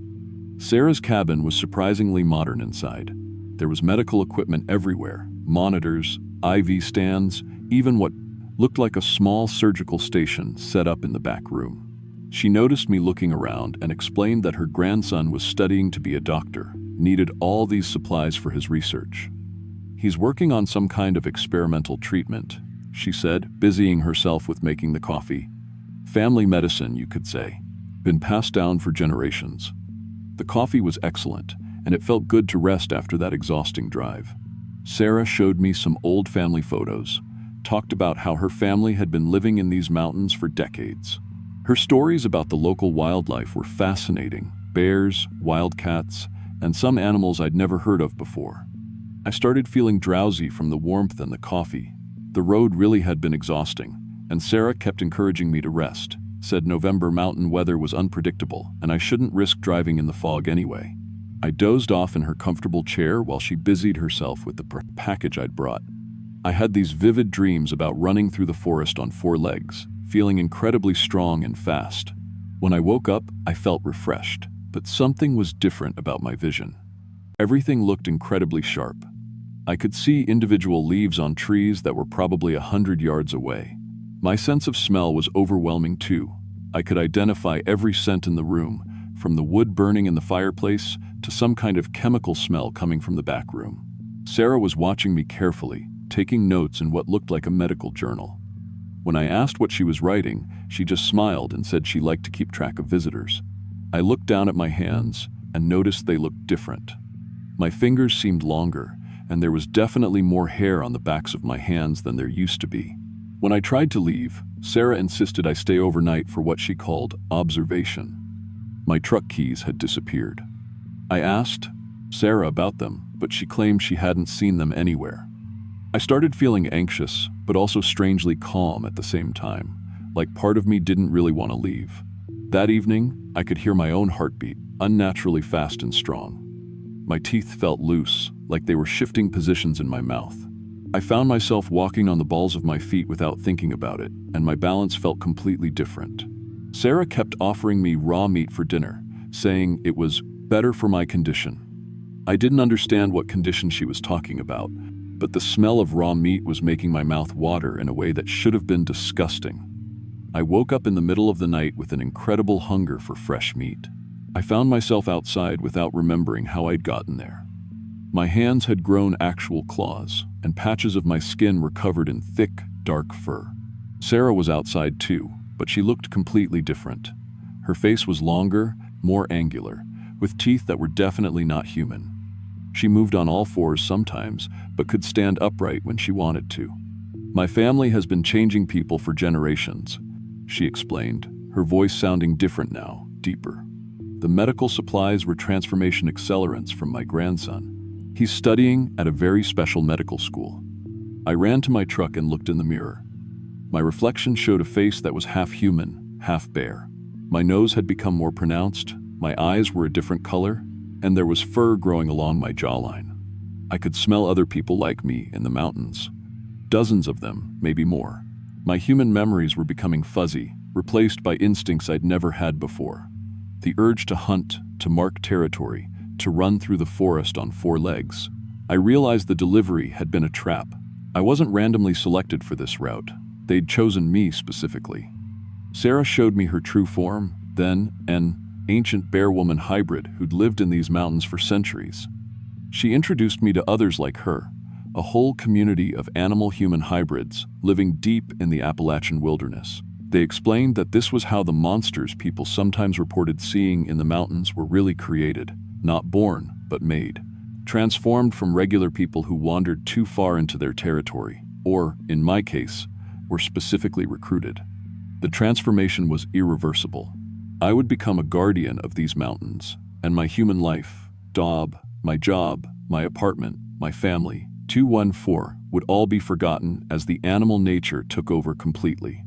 Sarah's cabin was surprisingly modern inside. There was medical equipment everywhere, monitors, IV stands, even what looked like a small surgical station set up in the back room. She noticed me looking around and explained that her grandson was studying to be a doctor, needed all these supplies for his research. "He's working on some kind of experimental treatment," she said, busying herself with making the coffee. Family medicine, you could say. Been passed down for generations. The coffee was excellent, and it felt good to rest after that exhausting drive. Sarah showed me some old family photos, talked about how her family had been living in these mountains for decades. Her stories about the local wildlife were fascinating: bears, wildcats, and some animals I'd never heard of before. I started feeling drowsy from the warmth and the coffee. The road really had been exhausting, and Sarah kept encouraging me to rest, said November mountain weather was unpredictable and I shouldn't risk driving in the fog anyway. I dozed off in her comfortable chair while she busied herself with the package I'd brought. I had these vivid dreams about running through the forest on 4 legs, feeling incredibly strong and fast. When I woke up, I felt refreshed, but something was different about my vision. Everything looked incredibly sharp. I could see individual leaves on trees that were probably 100 yards away. My sense of smell was overwhelming too. I could identify every scent in the room, from the wood burning in the fireplace to some kind of chemical smell coming from the back room. Sarah was watching me carefully, taking notes in what looked like a medical journal. When I asked what she was writing, she just smiled and said she liked to keep track of visitors. I looked down at my hands and noticed they looked different. My fingers seemed longer, and there was definitely more hair on the backs of my hands than there used to be. When I tried to leave, Sarah insisted I stay overnight for what she called observation. My truck keys had disappeared. I asked Sarah about them, but she claimed she hadn't seen them anywhere. I started feeling anxious, but also strangely calm at the same time, like part of me didn't really want to leave. That evening, I could hear my own heartbeat, unnaturally fast and strong. My teeth felt loose, like they were shifting positions in my mouth. I found myself walking on the balls of my feet without thinking about it, and my balance felt completely different. Sarah kept offering me raw meat for dinner, saying it was better for my condition. I didn't understand what condition she was talking about, but the smell of raw meat was making my mouth water in a way that should have been disgusting. I woke up in the middle of the night with an incredible hunger for fresh meat. I found myself outside without remembering how I'd gotten there. My hands had grown actual claws, and patches of my skin were covered in thick, dark fur. Sarah was outside too, but she looked completely different. Her face was longer, more angular, with teeth that were definitely not human. She moved on all 4s sometimes, but could stand upright when she wanted to. My family has been changing people for generations, she explained, her voice sounding different now, deeper. The medical supplies were transformation accelerants from my grandson. He's studying at a very special medical school. I ran to my truck and looked in the mirror. My reflection showed a face that was half human, half bear. My nose had become more pronounced, my eyes were a different color, and there was fur growing along my jawline. I could smell other people like me in the mountains. Dozens of them, maybe more. My human memories were becoming fuzzy, replaced by instincts I'd never had before. The urge to hunt, to mark territory, to run through the forest on 4 legs. I realized the delivery had been a trap. I wasn't randomly selected for this route. They'd chosen me specifically. Sarah showed me her true form, then an ancient bear-woman hybrid who'd lived in these mountains for centuries. She introduced me to others like her, a whole community of animal-human hybrids living deep in the Appalachian wilderness. They explained that this was how the monsters people sometimes reported seeing in the mountains were really created, not born, but made, transformed from regular people who wandered too far into their territory, or, in my case, were specifically recruited. The transformation was irreversible. I would become a guardian of these mountains, and my human life, my job, my apartment, my family, 214, would all be forgotten as the animal nature took over completely.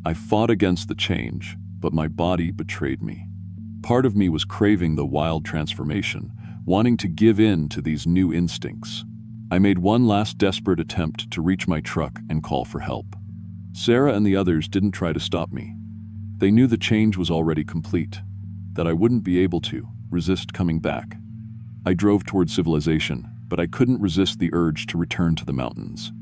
I fought against the change, but my body betrayed me. Part of me was craving the wild transformation, wanting to give in to these new instincts. I made one last desperate attempt to reach my truck and call for help. Sarah and the others didn't try to stop me. They knew the change was already complete, that I wouldn't be able to resist coming back. I drove toward civilization, but I couldn't resist the urge to return to the mountains.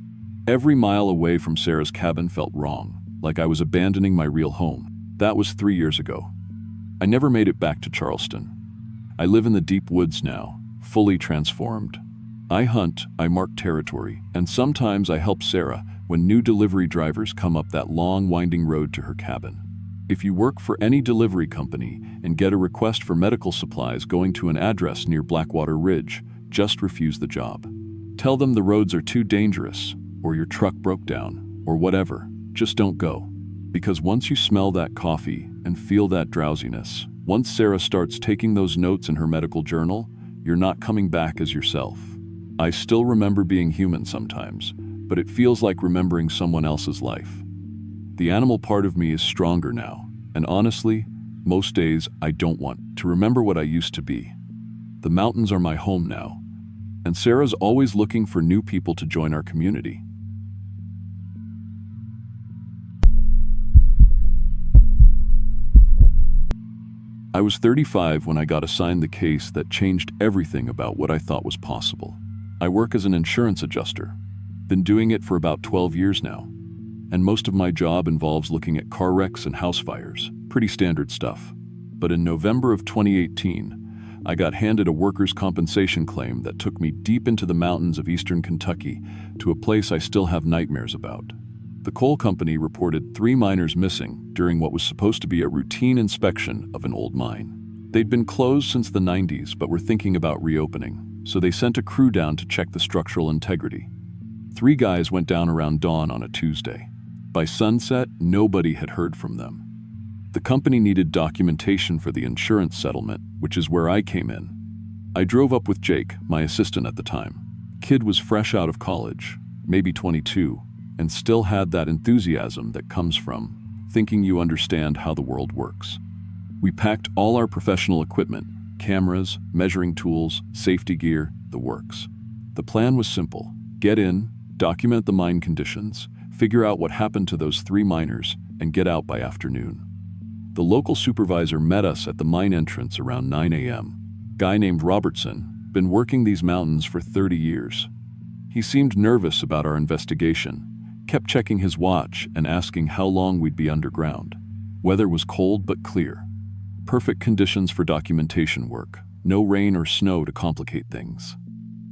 Every mile away from Sarah's cabin felt wrong, like I was abandoning my real home. That was 3 years ago. I never made it back to Charleston. I live in the deep woods now, fully transformed. I hunt, I mark territory, and sometimes I help Sarah when new delivery drivers come up that long, winding road to her cabin. If you work for any delivery company and get a request for medical supplies going to an address near Blackwater Ridge, just refuse the job. Tell them the roads are too dangerous, or your truck broke down, or whatever. Just don't go. Because once you smell that coffee and feel that drowsiness, once Sarah starts taking those notes in her medical journal, you're not coming back as yourself. I still remember being human sometimes, but it feels like remembering someone else's life. The animal part of me is stronger now, and honestly, most days I don't want to remember what I used to be. The mountains are my home now, and Sarah's always looking for new people to join our community. I was 35 when I got assigned the case that changed everything about what I thought was possible. I work as an insurance adjuster. Been doing it for about 12 years now. And most of my job involves looking at car wrecks and house fires. Pretty standard stuff. But in November of 2018, I got handed a workers' compensation claim that took me deep into the mountains of eastern Kentucky to a place I still have nightmares about. The coal company reported 3 miners missing during what was supposed to be a routine inspection of an old mine. They'd been closed since the 90s but were thinking about reopening, so they sent a crew down to check the structural integrity. 3 guys went down around dawn on a Tuesday. By sunset, nobody had heard from them. The company needed documentation for the insurance settlement, which is where I came in. I drove up with Jake, my assistant at the time. Kid was fresh out of college, maybe 22, and still had that enthusiasm that comes from thinking you understand how the world works. We packed all our professional equipment, cameras, measuring tools, safety gear, the works. The plan was simple: get in, document the mine conditions, figure out what happened to those 3 miners, and get out by afternoon. The local supervisor met us at the mine entrance around 9 a.m. Guy named Robertson, been working these mountains for 30 years. He seemed nervous about our investigation, kept checking his watch and asking how long we'd be underground. Weather was cold but clear. Perfect conditions for documentation work, no rain or snow to complicate things.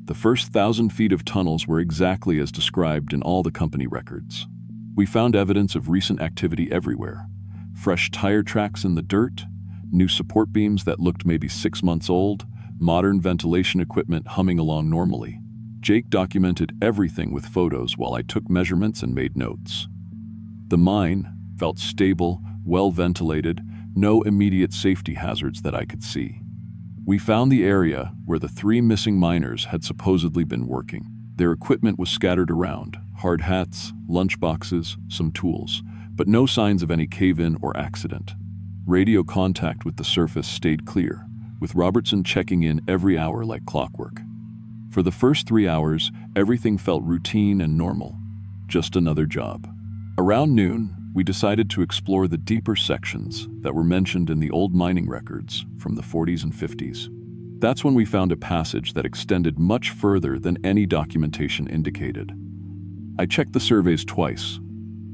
The first 1,000 feet of tunnels were exactly as described in all the company records. We found evidence of recent activity everywhere. Fresh tire tracks in the dirt, new support beams that looked maybe 6 months old, modern ventilation equipment humming along normally. Jake documented everything with photos while I took measurements and made notes. The mine felt stable, well ventilated, no immediate safety hazards that I could see. We found the area where the 3 missing miners had supposedly been working. Their equipment was scattered around: hard hats, lunch boxes, some tools, but no signs of any cave-in or accident. Radio contact with the surface stayed clear, with Robertson checking in every hour like clockwork. For the first 3 hours, everything felt routine and normal. Just another job. Around noon, we decided to explore the deeper sections that were mentioned in the old mining records from the 40s and 50s. That's when we found a passage that extended much further than any documentation indicated. I checked the surveys twice.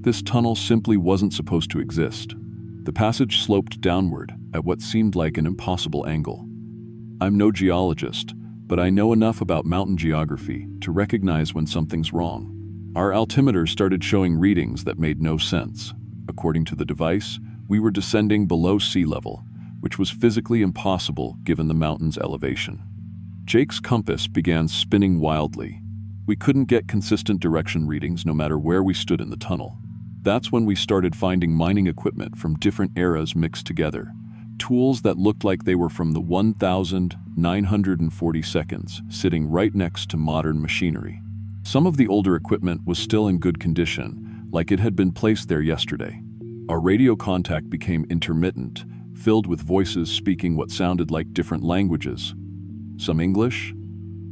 This tunnel simply wasn't supposed to exist. The passage sloped downward at what seemed like an impossible angle. I'm no geologist, but I know enough about mountain geography to recognize when something's wrong. Our altimeter started showing readings that made no sense. According to the device, we were descending below sea level, which was physically impossible given the mountain's elevation. Jake's compass began spinning wildly. We couldn't get consistent direction readings no matter where we stood in the tunnel. That's when we started finding mining equipment from different eras mixed together. Tools that looked like they were from the 1940 seconds, sitting right next to modern machinery. Some of the older equipment was still in good condition, like it had been placed there yesterday. Our radio contact became intermittent, filled with voices speaking what sounded like different languages. Some English,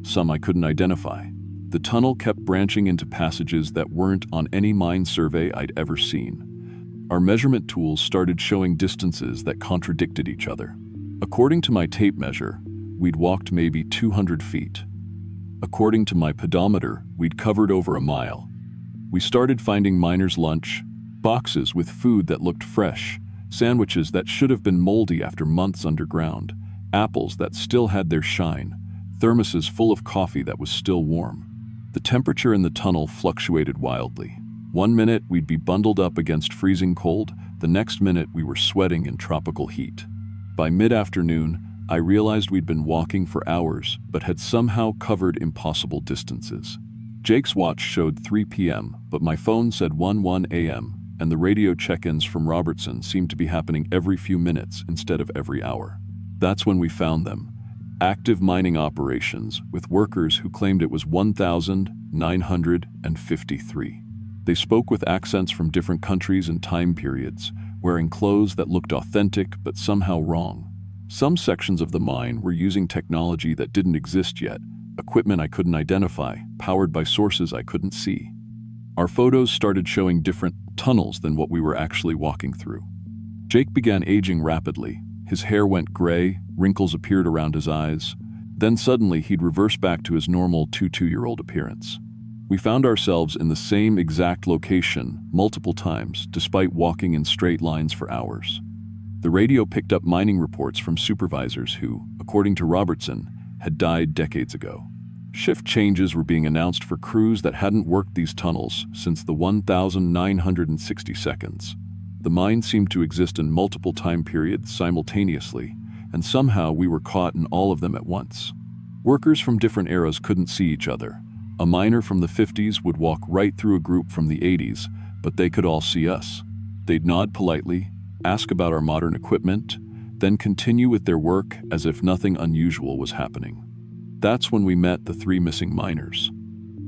some I couldn't identify. The tunnel kept branching into passages that weren't on any mine survey I'd ever seen. Our measurement tools started showing distances that contradicted each other. According to my tape measure, we'd walked maybe 200 feet. According to my pedometer, we'd covered over a mile. We started finding miners' lunch, boxes with food that looked fresh, sandwiches that should have been moldy after months underground, apples that still had their shine, thermoses full of coffee that was still warm. The temperature in the tunnel fluctuated wildly. One minute we'd be bundled up against freezing cold, the next minute we were sweating in tropical heat. By mid-afternoon, I realized we'd been walking for hours, but had somehow covered impossible distances. Jake's watch showed 3 p.m., but my phone said 1:1 a.m., and the radio check-ins from Robertson seemed to be happening every few minutes instead of every hour. That's when we found them. Active mining operations, with workers who claimed it was 1,953. They spoke with accents from different countries and time periods, wearing clothes that looked authentic but somehow wrong. Some sections of the mine were using technology that didn't exist yet, equipment I couldn't identify, powered by sources I couldn't see. Our photos started showing different tunnels than what we were actually walking through. Jake began aging rapidly. His hair went gray, wrinkles appeared around his eyes. Then suddenly he'd reverse back to his normal 2-year-old appearance. We found ourselves in the same exact location multiple times, despite walking in straight lines for hours. The radio picked up mining reports from supervisors who, according to Robertson, had died decades ago. Shift changes were being announced for crews that hadn't worked these tunnels since the 1,960 seconds. The mine seemed to exist in multiple time periods simultaneously, and somehow we were caught in all of them at once. Workers from different eras couldn't see each other. A miner from the 50s would walk right through a group from the 80s, but they could all see us. They'd nod politely, ask about our modern equipment, then continue with their work as if nothing unusual was happening. That's when we met the 3 missing miners.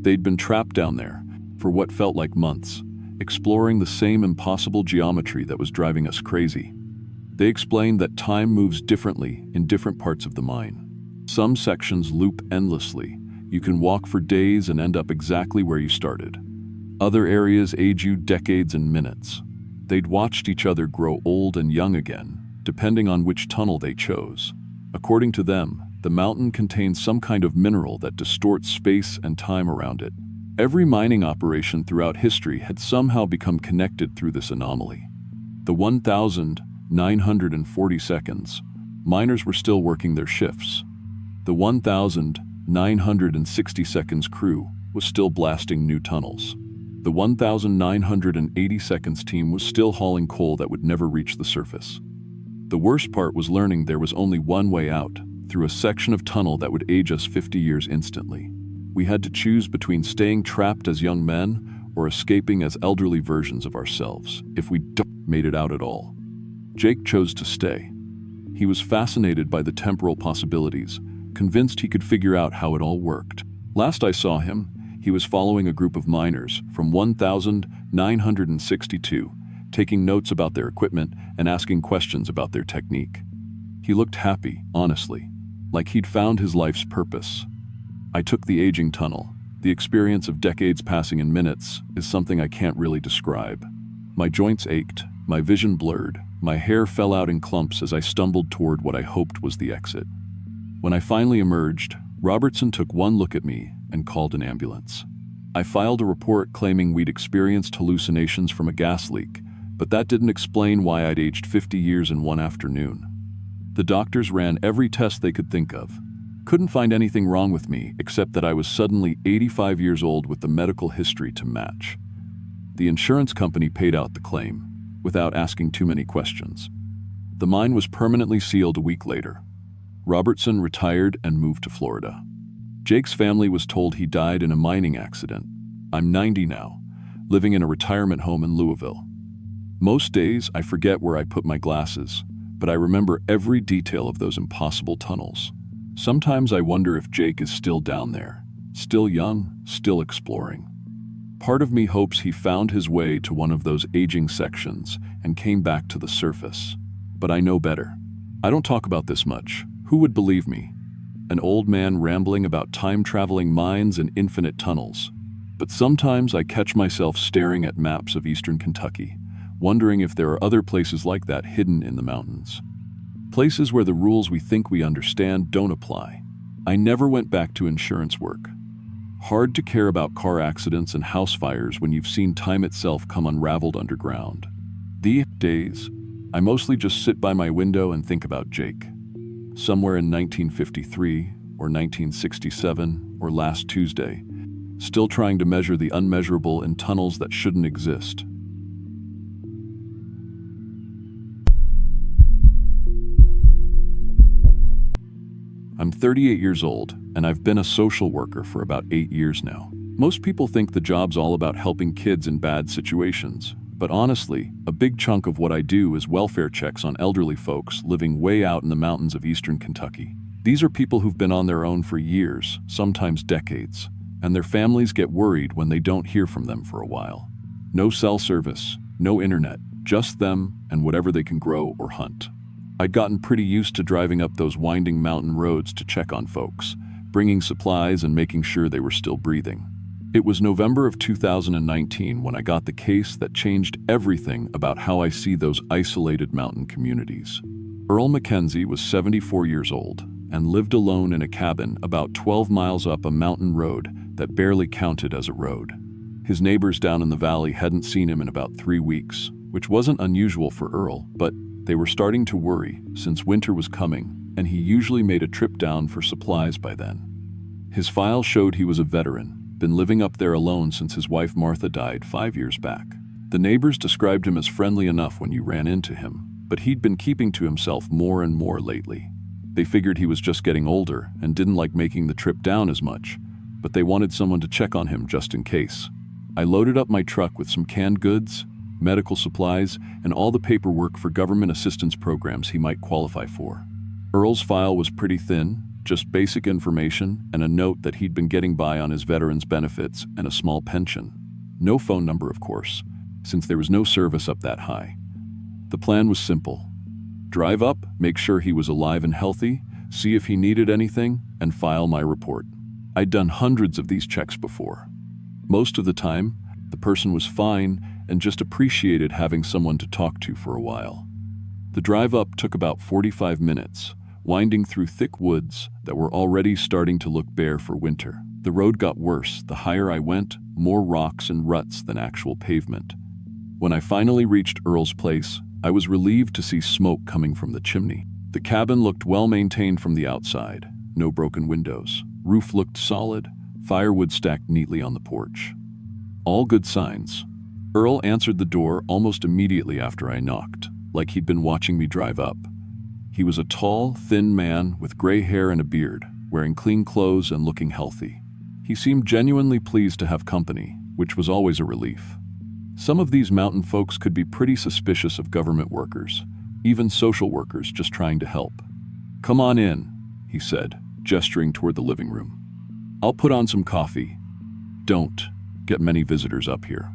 They'd been trapped down there for what felt like months, exploring the same impossible geometry that was driving us crazy. They explained that time moves differently in different parts of the mine. Some sections loop endlessly. You can walk for days and end up exactly where you started. Other areas age you decades and minutes. They'd watched each other grow old and young again, depending on which tunnel they chose. According to them, the mountain contains some kind of mineral that distorts space and time around it. Every mining operation throughout history had somehow become connected through this anomaly. The 1,940 seconds, miners were still working their shifts. The 1,960 seconds crew was still blasting new tunnels. The 1,980 seconds team was still hauling coal that would never reach the surface. The worst part was learning there was only one way out, through a section of tunnel that would age us 50 years instantly. We had to choose between staying trapped as young men or escaping as elderly versions of ourselves, if we made it out at all. Jake chose to stay. He was fascinated by the temporal possibilities, convinced he could figure out how it all worked. Last I saw him, he was following a group of miners from 1,962, taking notes about their equipment and asking questions about their technique. He looked happy, honestly, like he'd found his life's purpose. I took the aging tunnel. The experience of decades passing in minutes is something I can't really describe. My joints ached, my vision blurred, my hair fell out in clumps as I stumbled toward what I hoped was the exit. When I finally emerged, Robertson took one look at me and called an ambulance. I filed a report claiming we'd experienced hallucinations from a gas leak, but that didn't explain why I'd aged 50 years in one afternoon. The doctors ran every test they could think of. Couldn't find anything wrong with me except that I was suddenly 85 years old with the medical history to match. The insurance company paid out the claim, without asking too many questions. The mine was permanently sealed a week later. Robertson retired and moved to Florida. Jake's family was told he died in a mining accident. I'm 90 now, living in a retirement home in Louisville. Most days I forget where I put my glasses, but I remember every detail of those impossible tunnels. Sometimes I wonder if Jake is still down there, still young, still exploring. Part of me hopes he found his way to one of those aging sections and came back to the surface. But I know better. I don't talk about this much. Who would believe me? An old man rambling about time-traveling mines and infinite tunnels. But sometimes I catch myself staring at maps of eastern Kentucky, wondering if there are other places like that hidden in the mountains. Places where the rules we think we understand don't apply. I never went back to insurance work. Hard to care about car accidents and house fires when you've seen time itself come unraveled underground. These days, I mostly just sit by my window and think about Jake. Somewhere in 1953 or 1967, or last Tuesday, still trying to measure the unmeasurable in tunnels that shouldn't exist. I'm 38 years old, and I've been a social worker for about 8 years now. Most people think the job's all about helping kids in bad situations, but honestly, a big chunk of what I do is welfare checks on elderly folks living way out in the mountains of eastern Kentucky. These are people who've been on their own for years, sometimes decades, and their families get worried when they don't hear from them for a while. No cell service, no internet, just them and whatever they can grow or hunt. I'd gotten pretty used to driving up those winding mountain roads to check on folks, bringing supplies and making sure they were still breathing. It was November of 2019 when I got the case that changed everything about how I see those isolated mountain communities. Earl Mackenzie was 74 years old and lived alone in a cabin about 12 miles up a mountain road that barely counted as a road. His neighbors down in the valley hadn't seen him in about 3 weeks, which wasn't unusual for Earl, but they were starting to worry since winter was coming, and he usually made a trip down for supplies by then. His file showed he was a veteran, been living up there alone since his wife Martha died 5 years back. The neighbors described him as friendly enough when you ran into him, but he'd been keeping to himself more and more lately. They figured he was just getting older and didn't like making the trip down as much, but they wanted someone to check on him just in case. I loaded up my truck with some canned goods, medical supplies, and all the paperwork for government assistance programs he might qualify for. Earl's file was pretty thin, just basic information and a note that he'd been getting by on his veterans' benefits and a small pension. No phone number, of course, since there was no service up that high. The plan was simple. Drive up, make sure he was alive and healthy, see if he needed anything, and file my report. I'd done hundreds of these checks before. Most of the time, the person was fine and just appreciated having someone to talk to for a while. The drive up took about 45 minutes, winding through thick woods that were already starting to look bare for winter. The road got worse the higher I went, more rocks and ruts than actual pavement. When I finally reached Earl's place, I was relieved to see smoke coming from the chimney. The cabin looked well maintained from the outside, no broken windows. Roof looked solid, firewood stacked neatly on the porch. All good signs. Earl answered the door almost immediately after I knocked, like he'd been watching me drive up. He was a tall, thin man with gray hair and a beard, wearing clean clothes and looking healthy. He seemed genuinely pleased to have company, which was always a relief. Some of these mountain folks could be pretty suspicious of government workers, even social workers just trying to help. "Come on in," he said, gesturing toward the living room. "I'll put on some coffee." Don't get many visitors up here.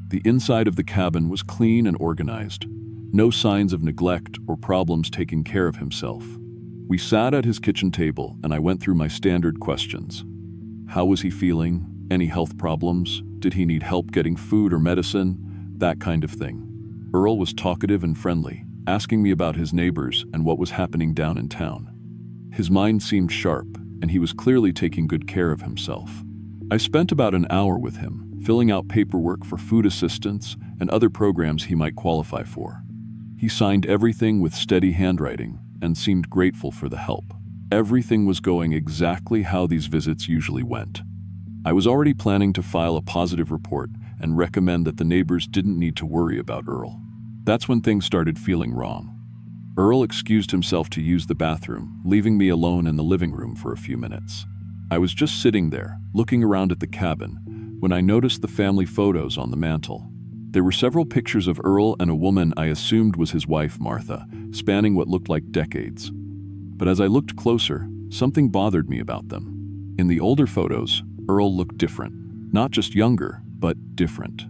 The inside of the cabin was clean and organized. No signs of neglect or problems taking care of himself. We sat at his kitchen table and I went through my standard questions. How was he feeling? Any health problems? Did he need help getting food or medicine? That kind of thing. Earl was talkative and friendly, asking me about his neighbors and what was happening down in town. His mind seemed sharp, and he was clearly taking good care of himself. I spent about an hour with him, filling out paperwork for food assistance and other programs he might qualify for. He signed everything with steady handwriting and seemed grateful for the help. Everything was going exactly how these visits usually went. I was already planning to file a positive report and recommend that the neighbors didn't need to worry about Earl. That's when things started feeling wrong. Earl excused himself to use the bathroom, leaving me alone in the living room for a few minutes. I was just sitting there, looking around at the cabin, when I noticed the family photos on the mantel. There were several pictures of Earl and a woman I assumed was his wife, Martha, spanning what looked like decades. But as I looked closer, something bothered me about them. In the older photos, Earl looked different. Not just younger, but different.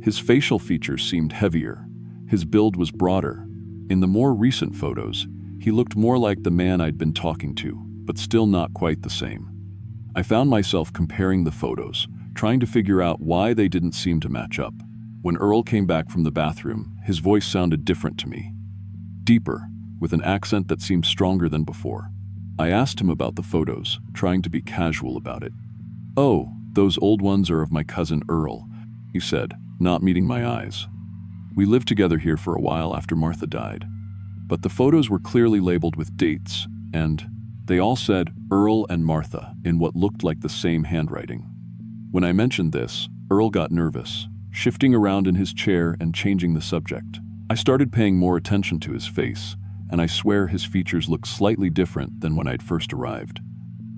His facial features seemed heavier. His build was broader. In the more recent photos, he looked more like the man I'd been talking to, but still not quite the same. I found myself comparing the photos, trying to figure out why they didn't seem to match up. When Earl came back from the bathroom, his voice sounded different to me. Deeper, with an accent that seemed stronger than before. I asked him about the photos, trying to be casual about it. "Oh, those old ones are of my cousin Earl," he said, not meeting my eyes. "We lived together here for a while after Martha died. But the photos were clearly labeled with dates, and They all said Earl and Martha in what looked like the same handwriting. When I mentioned this, Earl got nervous, shifting around in his chair and changing the subject. I started paying more attention to his face, and I swear his features looked slightly different than when I'd first arrived.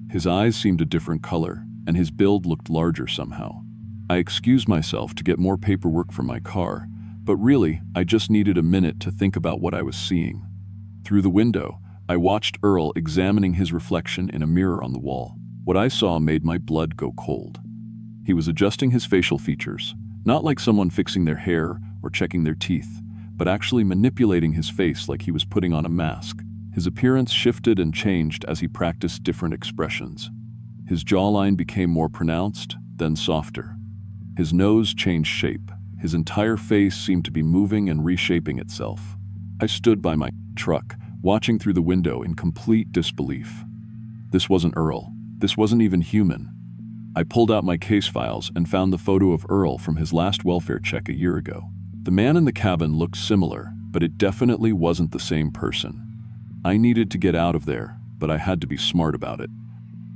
His eyes seemed a different color, and his build looked larger somehow. I excused myself to get more paperwork from my car, but really, I just needed a minute to think about what I was seeing. Through the window, I watched Earl examining his reflection in a mirror on the wall. What I saw made my blood go cold. He was adjusting his facial features, not like someone fixing their hair or checking their teeth, but actually manipulating his face like he was putting on a mask. His appearance shifted and changed as he practiced different expressions. His jawline became more pronounced, then softer. His nose changed shape. His entire face seemed to be moving and reshaping itself. I stood by my truck, watching through the window in complete disbelief. This wasn't Earl. This wasn't even human. I pulled out my case files and found the photo of Earl from his last welfare check a year ago. The man in the cabin looked similar, but it definitely wasn't the same person. I needed to get out of there, but I had to be smart about it.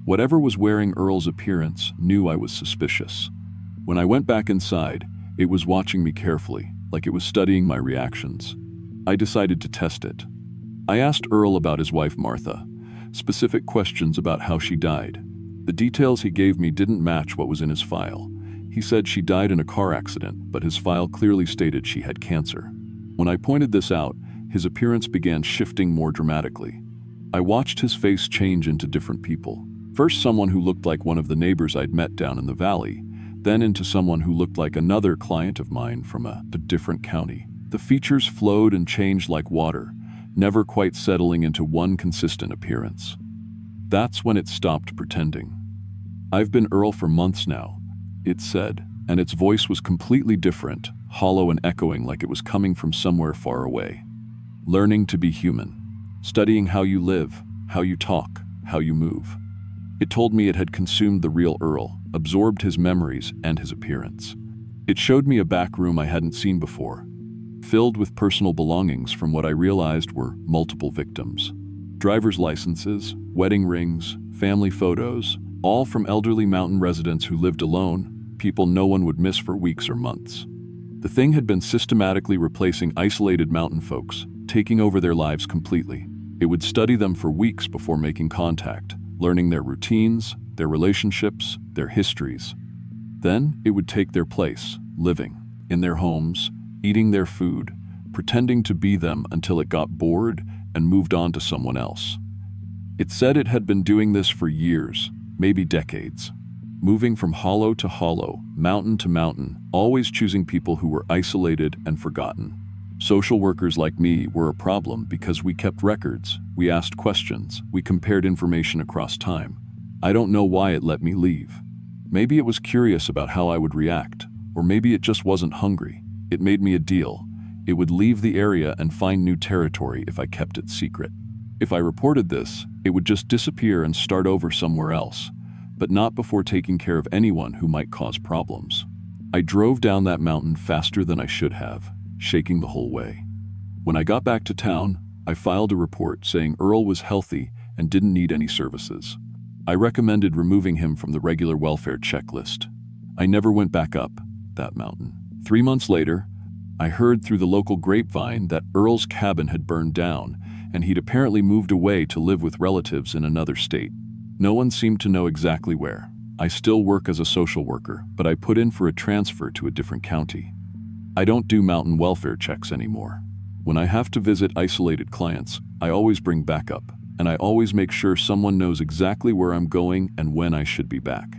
Whatever was wearing Earl's appearance knew I was suspicious. When I went back inside, it was watching me carefully, like it was studying my reactions. I decided to test it. I asked Earl about his wife Martha, specific questions about how she died. The details he gave me didn't match what was in his file. He said she died in a car accident, but his file clearly stated she had cancer. When I pointed this out, his appearance began shifting more dramatically. I watched his face change into different people. First someone who looked like one of the neighbors I'd met down in the valley, then into someone who looked like another client of mine from a different county. The features flowed and changed like water, never quite settling into one consistent appearance. That's when it stopped pretending. "I've been Earl for months now," it said, and its voice was completely different, hollow and echoing like it was coming from somewhere far away. "Learning to be human. Studying how you live, how you talk, how you move." It told me it had consumed the real Earl, absorbed his memories and his appearance. It showed me a back room I hadn't seen before, filled with personal belongings from what I realized were multiple victims. Driver's licenses, wedding rings, family photos, all from elderly mountain residents who lived alone, people no one would miss for weeks or months. The thing had been systematically replacing isolated mountain folks, taking over their lives completely. It would study them for weeks before making contact, learning their routines, their relationships, their histories. Then it would take their place, living in their homes, eating their food, pretending to be them until it got bored and moved on to someone else. It said it had been doing this for years, maybe decades, moving from hollow to hollow, mountain to mountain, always choosing people who were isolated and forgotten. Social workers like me were a problem because we kept records, we asked questions, we compared information across time. I don't know why it let me leave. Maybe it was curious about how I would react, or maybe it just wasn't hungry. It made me a deal. It would leave the area and find new territory if I kept it secret. If I reported this, it would just disappear and start over somewhere else, but not before taking care of anyone who might cause problems. I drove down that mountain faster than I should have, shaking the whole way. When I got back to town, I filed a report saying Earl was healthy and didn't need any services. I recommended removing him from the regular welfare checklist. I never went back up that mountain. 3 months later, I heard through the local grapevine that Earl's cabin had burned down, and he'd apparently moved away to live with relatives in another state. No one seemed to know exactly where. I still work as a social worker, but I put in for a transfer to a different county. I don't do mountain welfare checks anymore. When I have to visit isolated clients, I always bring backup, and I always make sure someone knows exactly where I'm going and when I should be back.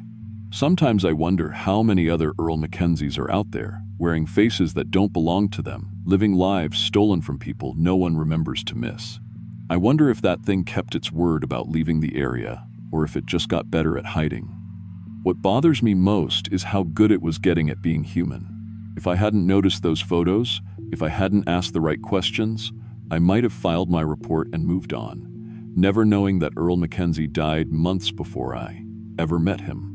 Sometimes I wonder how many other Earl Mackenzies are out there, wearing faces that don't belong to them, living lives stolen from people no one remembers to miss. I wonder if that thing kept its word about leaving the area, or if it just got better at hiding. What bothers me most is how good it was getting at being human. If I hadn't noticed those photos, if I hadn't asked the right questions, I might have filed my report and moved on, never knowing that Earl Mackenzie died months before I ever met him.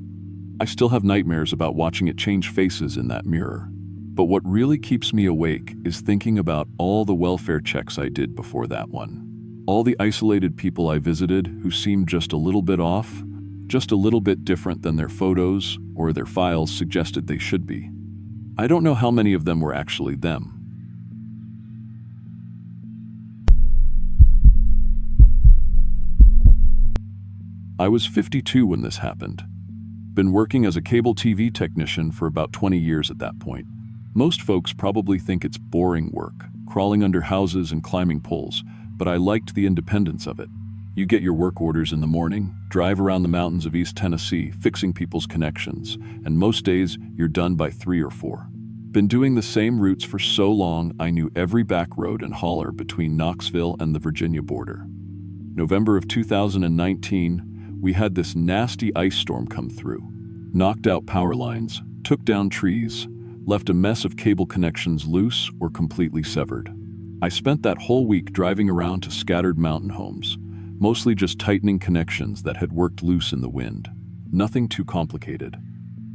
I still have nightmares about watching it change faces in that mirror. But what really keeps me awake is thinking about all the welfare checks I did before that one. All the isolated people I visited who seemed just a little bit off, just a little bit different than their photos or their files suggested they should be. I don't know how many of them were actually them. I was 52 when this happened. Been working as a cable TV technician for about 20 years at that point. Most folks probably think it's boring work, crawling under houses and climbing poles, but I liked the independence of it. You get your work orders in the morning, drive around the mountains of East Tennessee, fixing people's connections, and most days you're done by 3 or 4. Been doing the same routes for so long, I knew every back road and holler between Knoxville and the Virginia border. November of 2019, we had this nasty ice storm come through. Knocked out power lines, took down trees, left a mess of cable connections loose or completely severed. I spent that whole week driving around to scattered mountain homes, mostly just tightening connections that had worked loose in the wind. Nothing too complicated.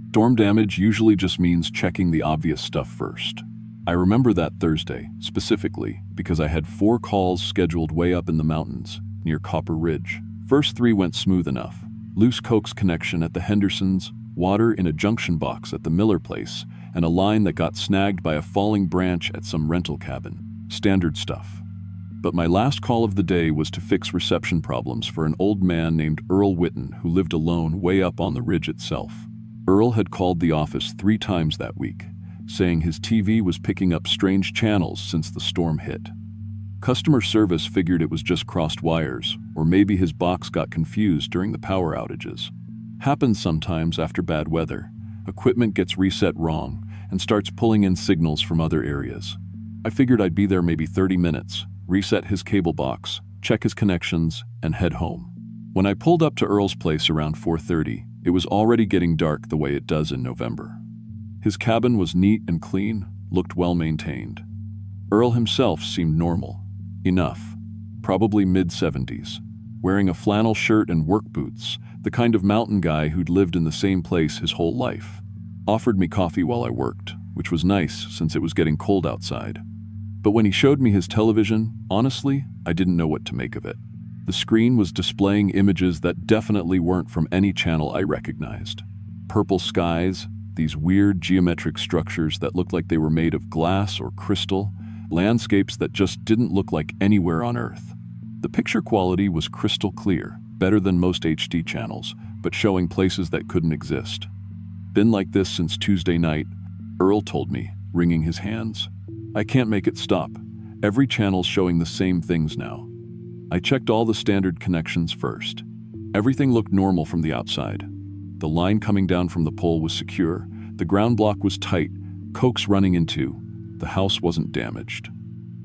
Storm damage usually just means checking the obvious stuff first. I remember that Thursday, specifically, because I had 4 calls scheduled way up in the mountains, near Copper Ridge. First 3 went smooth enough. Loose coax connection at the Hendersons, water in a junction box at the Miller place, and a line that got snagged by a falling branch at some rental cabin. Standard stuff. But my last call of the day was to fix reception problems for an old man named Earl Witten who lived alone way up on the ridge itself. Earl had called the office 3 times that week, saying his TV was picking up strange channels since the storm hit. Customer service figured it was just crossed wires, or maybe his box got confused during the power outages. Happens sometimes after bad weather. Equipment gets reset wrong and starts pulling in signals from other areas. I figured I'd be there maybe 30 minutes, reset his cable box, check his connections, and head home. When I pulled up to Earl's place around 4:30, it was already getting dark the way it does in November. His cabin was neat and clean, looked well maintained. Earl himself seemed normal. Enough. Probably mid-70s. Wearing a flannel shirt and work boots, the kind of mountain guy who'd lived in the same place his whole life. Offered me coffee while I worked, which was nice since it was getting cold outside. But when he showed me his television, honestly, I didn't know what to make of it. The screen was displaying images that definitely weren't from any channel I recognized. Purple skies, these weird geometric structures that looked like they were made of glass or crystal, landscapes that just didn't look like anywhere on Earth. The picture quality was crystal clear, better than most HD channels, but showing places that couldn't exist. Been like this since Tuesday night, Earl told me, wringing his hands. I can't make it stop. Every channel's showing the same things now. I checked all the standard connections first. Everything looked normal from the outside. The line coming down from the pole was secure, the ground block was tight, coax running into. The house wasn't damaged.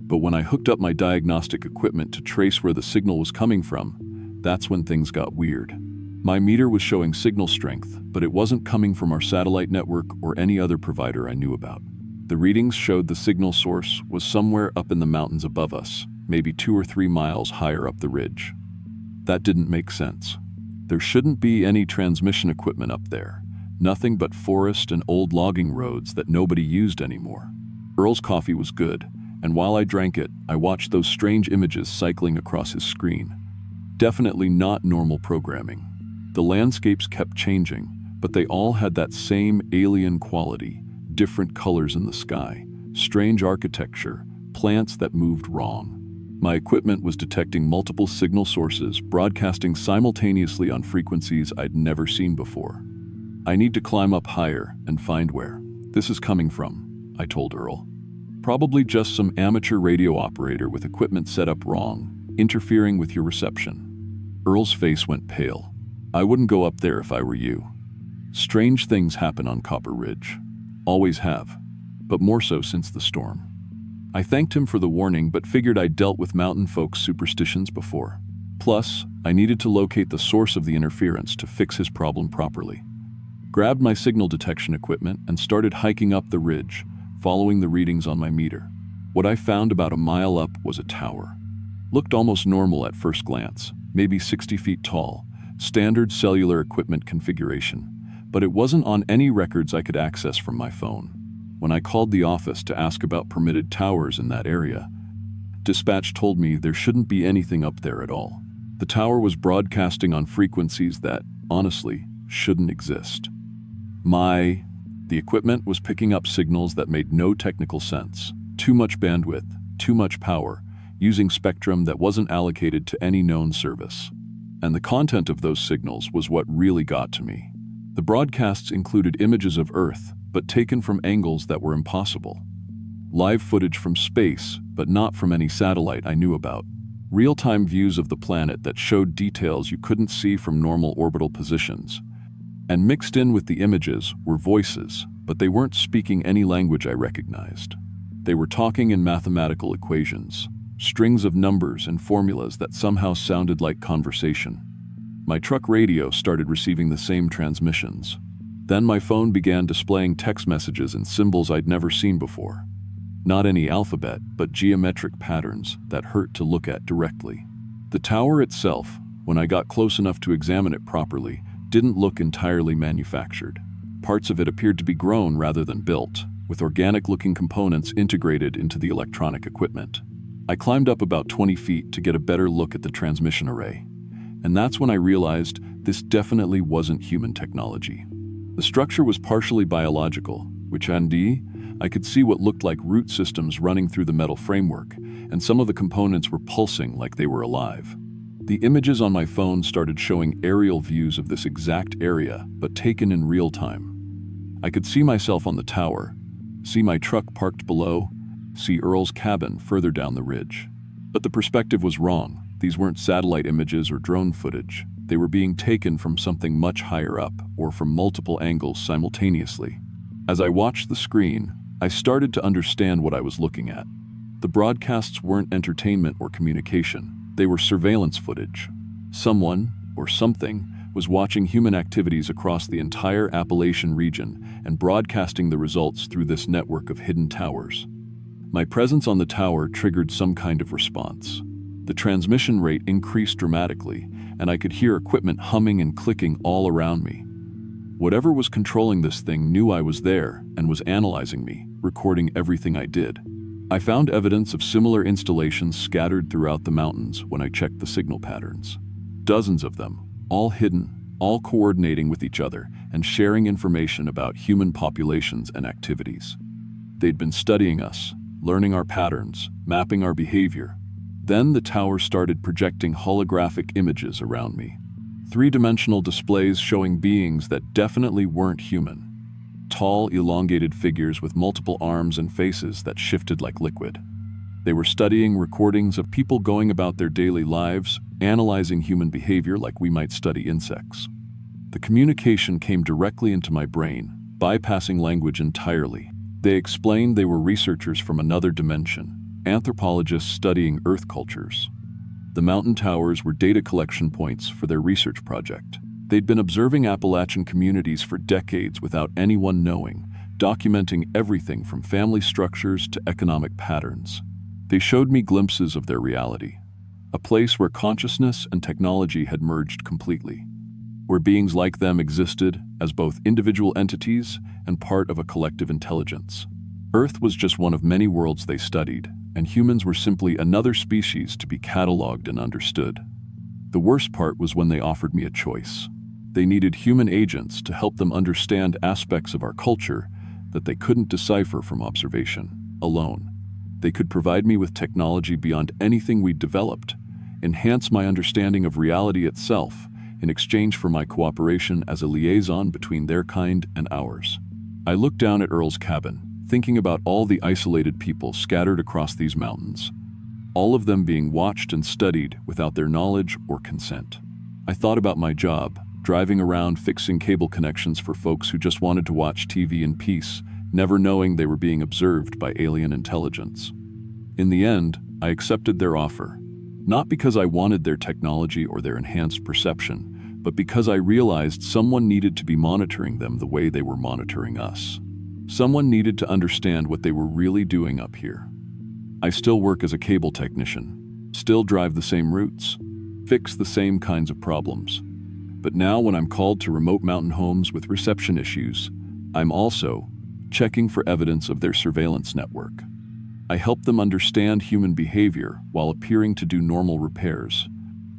But when I hooked up my diagnostic equipment to trace where the signal was coming from, that's when things got weird. My meter was showing signal strength, but it wasn't coming from our satellite network or any other provider I knew about. The readings showed the signal source was somewhere up in the mountains above us, maybe 2 or 3 miles higher up the ridge. That didn't make sense. There shouldn't be any transmission equipment up there. Nothing but forest and old logging roads that nobody used anymore. Earl's coffee was good, and while I drank it, I watched those strange images cycling across his screen. Definitely not normal programming. The landscapes kept changing, but they all had that same alien quality, different colors in the sky, strange architecture, plants that moved wrong. My equipment was detecting multiple signal sources, broadcasting simultaneously on frequencies I'd never seen before. I need to climb up higher and find where this is coming from, I told Earl. Probably just some amateur radio operator with equipment set up wrong, interfering with your reception. Earl's face went pale. I wouldn't go up there if I were you. Strange things happen on Copper Ridge. Always have, but more so since the storm. I thanked him for the warning, but figured I'd dealt with mountain folks' superstitions before. Plus, I needed to locate the source of the interference to fix his problem properly. Grabbed my signal detection equipment and started hiking up the ridge, following the readings on my meter. What I found about a mile up was a tower. Looked almost normal at first glance, maybe 60 feet tall, standard cellular equipment configuration, but it wasn't on any records I could access from my phone. When I called the office to ask about permitted towers in that area, Dispatch told me there shouldn't be anything up there at all. The tower was broadcasting on frequencies that, honestly, shouldn't exist. The equipment was picking up signals that made no technical sense. Too much bandwidth, too much power, using spectrum that wasn't allocated to any known service. And the content of those signals was what really got to me. The broadcasts included images of Earth, but taken from angles that were impossible. Live footage from space, but not from any satellite I knew about. Real-time views of the planet that showed details you couldn't see from normal orbital positions. And mixed in with the images were voices, but they weren't speaking any language I recognized. They were talking in mathematical equations, strings of numbers and formulas that somehow sounded like conversation. My truck radio started receiving the same transmissions. Then my phone began displaying text messages and symbols I'd never seen before. Not any alphabet, but geometric patterns that hurt to look at directly. The tower itself, when I got close enough to examine it properly, didn't look entirely manufactured. Parts of it appeared to be grown rather than built, with organic-looking components integrated into the electronic equipment. I climbed up about 20 feet to get a better look at the transmission array. And that's when I realized this definitely wasn't human technology. The structure was partially biological, which I could see what looked like root systems running through the metal framework, and some of the components were pulsing like they were alive. The images on my phone started showing aerial views of this exact area, but taken in real time. I could see myself on the tower, see my truck parked below, see Earl's cabin further down the ridge. But the perspective was wrong. These weren't satellite images or drone footage. They were being taken from something much higher up, or from multiple angles simultaneously. As I watched the screen, I started to understand what I was looking at. The broadcasts weren't entertainment or communication. They were surveillance footage. Someone, or something, was watching human activities across the entire Appalachian region and broadcasting the results through this network of hidden towers. My presence on the tower triggered some kind of response. The transmission rate increased dramatically, and I could hear equipment humming and clicking all around me. Whatever was controlling this thing knew I was there and was analyzing me, recording everything I did. I found evidence of similar installations scattered throughout the mountains when I checked the signal patterns. Dozens of them, all hidden, all coordinating with each other and sharing information about human populations and activities. They'd been studying us, learning our patterns, mapping our behavior. Then the tower started projecting holographic images around me. Three-dimensional displays showing beings that definitely weren't human. Tall, elongated figures with multiple arms and faces that shifted like liquid. They were studying recordings of people going about their daily lives, analyzing human behavior like we might study insects. The communication came directly into my brain, bypassing language entirely. They explained they were researchers from another dimension, anthropologists studying Earth cultures. The mountain towers were data collection points for their research project. They'd been observing Appalachian communities for decades without anyone knowing, documenting everything from family structures to economic patterns. They showed me glimpses of their reality, a place where consciousness and technology had merged completely, where beings like them existed as both individual entities and part of a collective intelligence. Earth was just one of many worlds they studied, and humans were simply another species to be cataloged and understood. The worst part was when they offered me a choice. They needed human agents to help them understand aspects of our culture that they couldn't decipher from observation alone. They could provide me with technology beyond anything we'd developed, enhance my understanding of reality itself in exchange for my cooperation as a liaison between their kind and ours. I looked down at Earl's cabin, thinking about all the isolated people scattered across these mountains, all of them being watched and studied without their knowledge or consent. I thought about my job, driving around fixing cable connections for folks who just wanted to watch TV in peace, never knowing they were being observed by alien intelligence. In the end, I accepted their offer, not because I wanted their technology or their enhanced perception, but because I realized someone needed to be monitoring them the way they were monitoring us. Someone needed to understand what they were really doing up here. I still work as a cable technician, still drive the same routes, fix the same kinds of problems. But now when I'm called to remote mountain homes with reception issues, I'm also checking for evidence of their surveillance network. I help them understand human behavior while appearing to do normal repairs.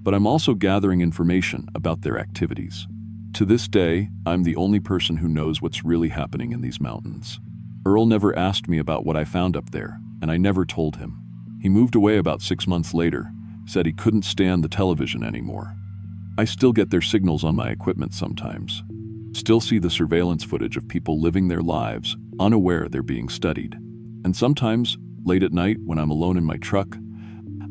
But I'm also gathering information about their activities. To this day, I'm the only person who knows what's really happening in these mountains. Earl never asked me about what I found up there, and I never told him. He moved away about 6 months later, said he couldn't stand the television anymore. I still get their signals on my equipment sometimes. Still see the surveillance footage of people living their lives, unaware they're being studied. And sometimes, late at night when I'm alone in my truck,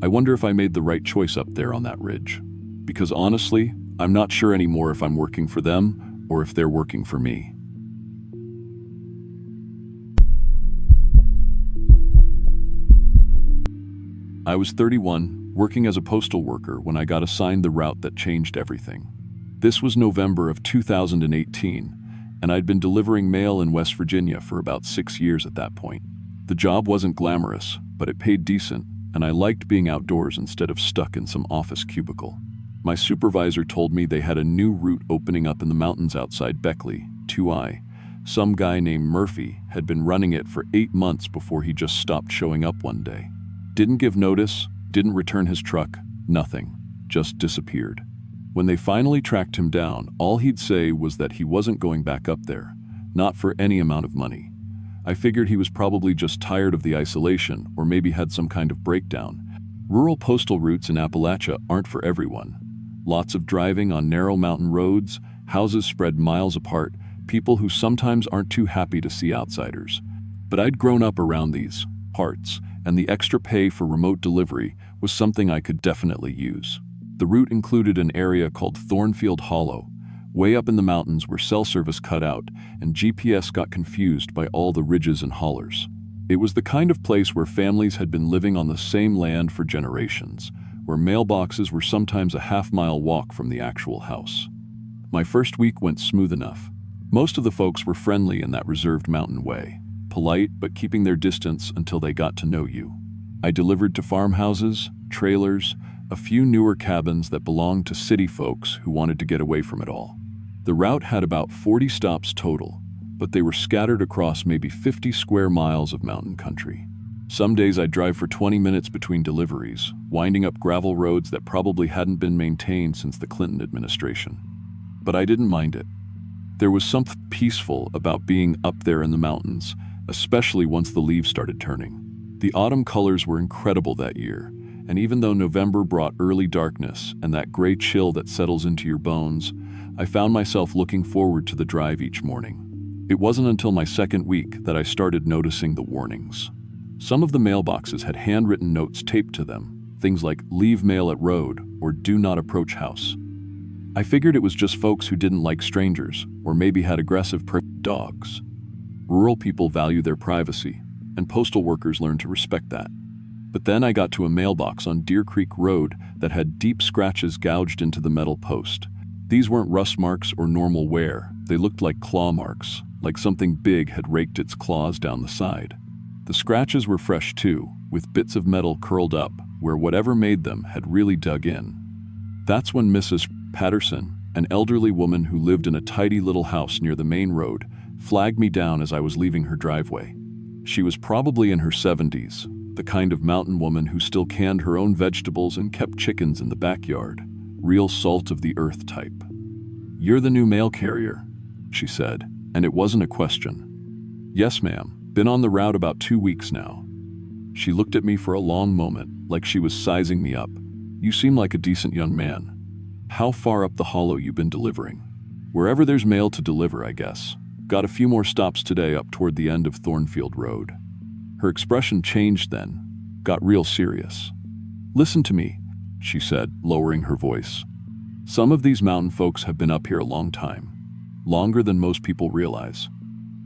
I wonder if I made the right choice up there on that ridge. Because honestly, I'm not sure anymore if I'm working for them or if they're working for me. I was 31, working as a postal worker when I got assigned the route that changed everything. This was November of 2018, and I'd been delivering mail in West Virginia for about 6 years at that point. The job wasn't glamorous, but it paid decent, and I liked being outdoors instead of stuck in some office cubicle. My supervisor told me they had a new route opening up in the mountains outside Beckley, 2I. Some guy named Murphy had been running it for 8 months before he just stopped showing up one day. Didn't give notice, didn't return his truck, nothing, just disappeared. When they finally tracked him down, all he'd say was that he wasn't going back up there, not for any amount of money. I figured he was probably just tired of the isolation or maybe had some kind of breakdown. Rural postal routes in Appalachia aren't for everyone. Lots of driving on narrow mountain roads, houses spread miles apart, people who sometimes aren't too happy to see outsiders. But I'd grown up around these parts, and the extra pay for remote delivery was something I could definitely use. The route included an area called Thornfield Hollow, way up in the mountains where cell service cut out and GPS got confused by all the ridges and hollers. It was the kind of place where families had been living on the same land for generations, where mailboxes were sometimes a half-mile walk from the actual house. My first week went smooth enough. Most of the folks were friendly in that reserved mountain way, polite but keeping their distance until they got to know you. I delivered to farmhouses, trailers, a few newer cabins that belonged to city folks who wanted to get away from it all. The route had about 40 stops total, but they were scattered across maybe 50 square miles of mountain country. Some days I'd drive for 20 minutes between deliveries, winding up gravel roads that probably hadn't been maintained since the Clinton administration. But I didn't mind it. There was something peaceful about being up there in the mountains, especially once the leaves started turning. The autumn colors were incredible that year, and even though November brought early darkness and that gray chill that settles into your bones, I found myself looking forward to the drive each morning. It wasn't until my second week that I started noticing the warnings. Some of the mailboxes had handwritten notes taped to them, things like "Leave mail at road" or "Do not approach house." I figured it was just folks who didn't like strangers or maybe had aggressive dogs. Rural people value their privacy, and postal workers learn to respect that. But then I got to a mailbox on Deer Creek Road that had deep scratches gouged into the metal post. These weren't rust marks or normal wear. They looked like claw marks, like something big had raked its claws down the side. The scratches were fresh too, with bits of metal curled up where whatever made them had really dug in. That's when Mrs. Patterson, an elderly woman who lived in a tidy little house near the main road, flagged me down as I was leaving her driveway. She was probably in her 70s, the kind of mountain woman who still canned her own vegetables and kept chickens in the backyard, real salt of the earth type. "You're the new mail carrier," she said, and it wasn't a question. "Yes, ma'am. Been on the route about 2 weeks now." She looked at me for a long moment, like she was sizing me up. "You seem like a decent young man. How far up the hollow you been delivering?" "Wherever there's mail to deliver, I guess. Got a few more stops today up toward the end of Thornfield Road." Her expression changed then, got real serious. "Listen to me," she said, lowering her voice. "Some of these mountain folks have been up here a long time, longer than most people realize.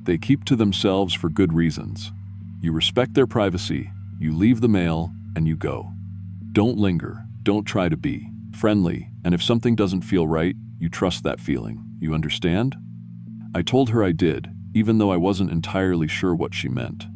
They keep to themselves for good reasons. You respect their privacy, you leave the mail, and you go. Don't linger, don't try to be friendly, and if something doesn't feel right, you trust that feeling. You understand?" I told her I did, even though I wasn't entirely sure what she meant.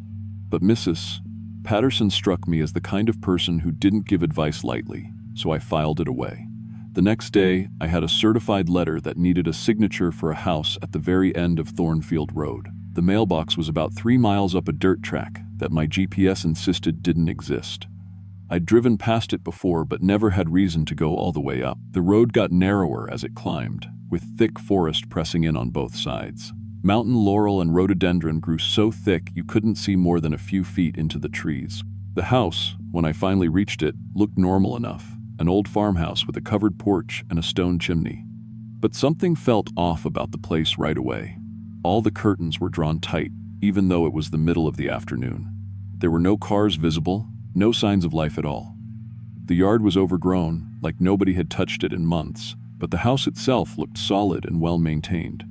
But Mrs. Patterson struck me as the kind of person who didn't give advice lightly, so I filed it away. The next day, I had a certified letter that needed a signature for a house at the very end of Thornfield Road. The mailbox was about 3 miles up a dirt track that my GPS insisted didn't exist. I'd driven past it before but never had reason to go all the way up. The road got narrower as it climbed, with thick forest pressing in on both sides. Mountain laurel and rhododendron grew so thick you couldn't see more than a few feet into the trees. The house, when I finally reached it, looked normal enough, an old farmhouse with a covered porch and a stone chimney. But something felt off about the place right away. All the curtains were drawn tight, even though it was the middle of the afternoon. There were no cars visible, no signs of life at all. The yard was overgrown, like nobody had touched it in months, but the house itself looked solid and well-maintained.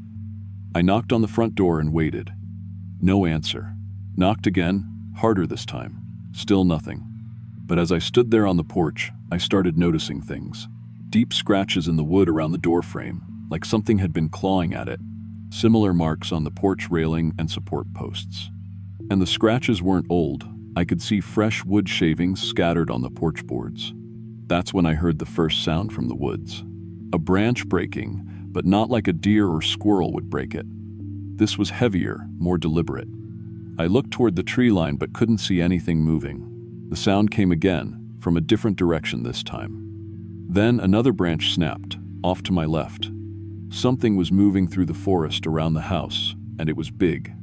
I knocked on the front door and waited. No answer. Knocked again, harder this time. Still nothing. But as I stood there on the porch, I started noticing things. Deep scratches in the wood around the door frame, like something had been clawing at it. Similar marks on the porch railing and support posts. And the scratches weren't old. I could see fresh wood shavings scattered on the porch boards. That's when I heard the first sound from the woods. A branch breaking, but not like a deer or squirrel would break it. This was heavier, more deliberate. I looked toward the tree line but couldn't see anything moving. The sound came again, from a different direction this time. Then another branch snapped, off to my left. Something was moving through the forest around the house, and it was big.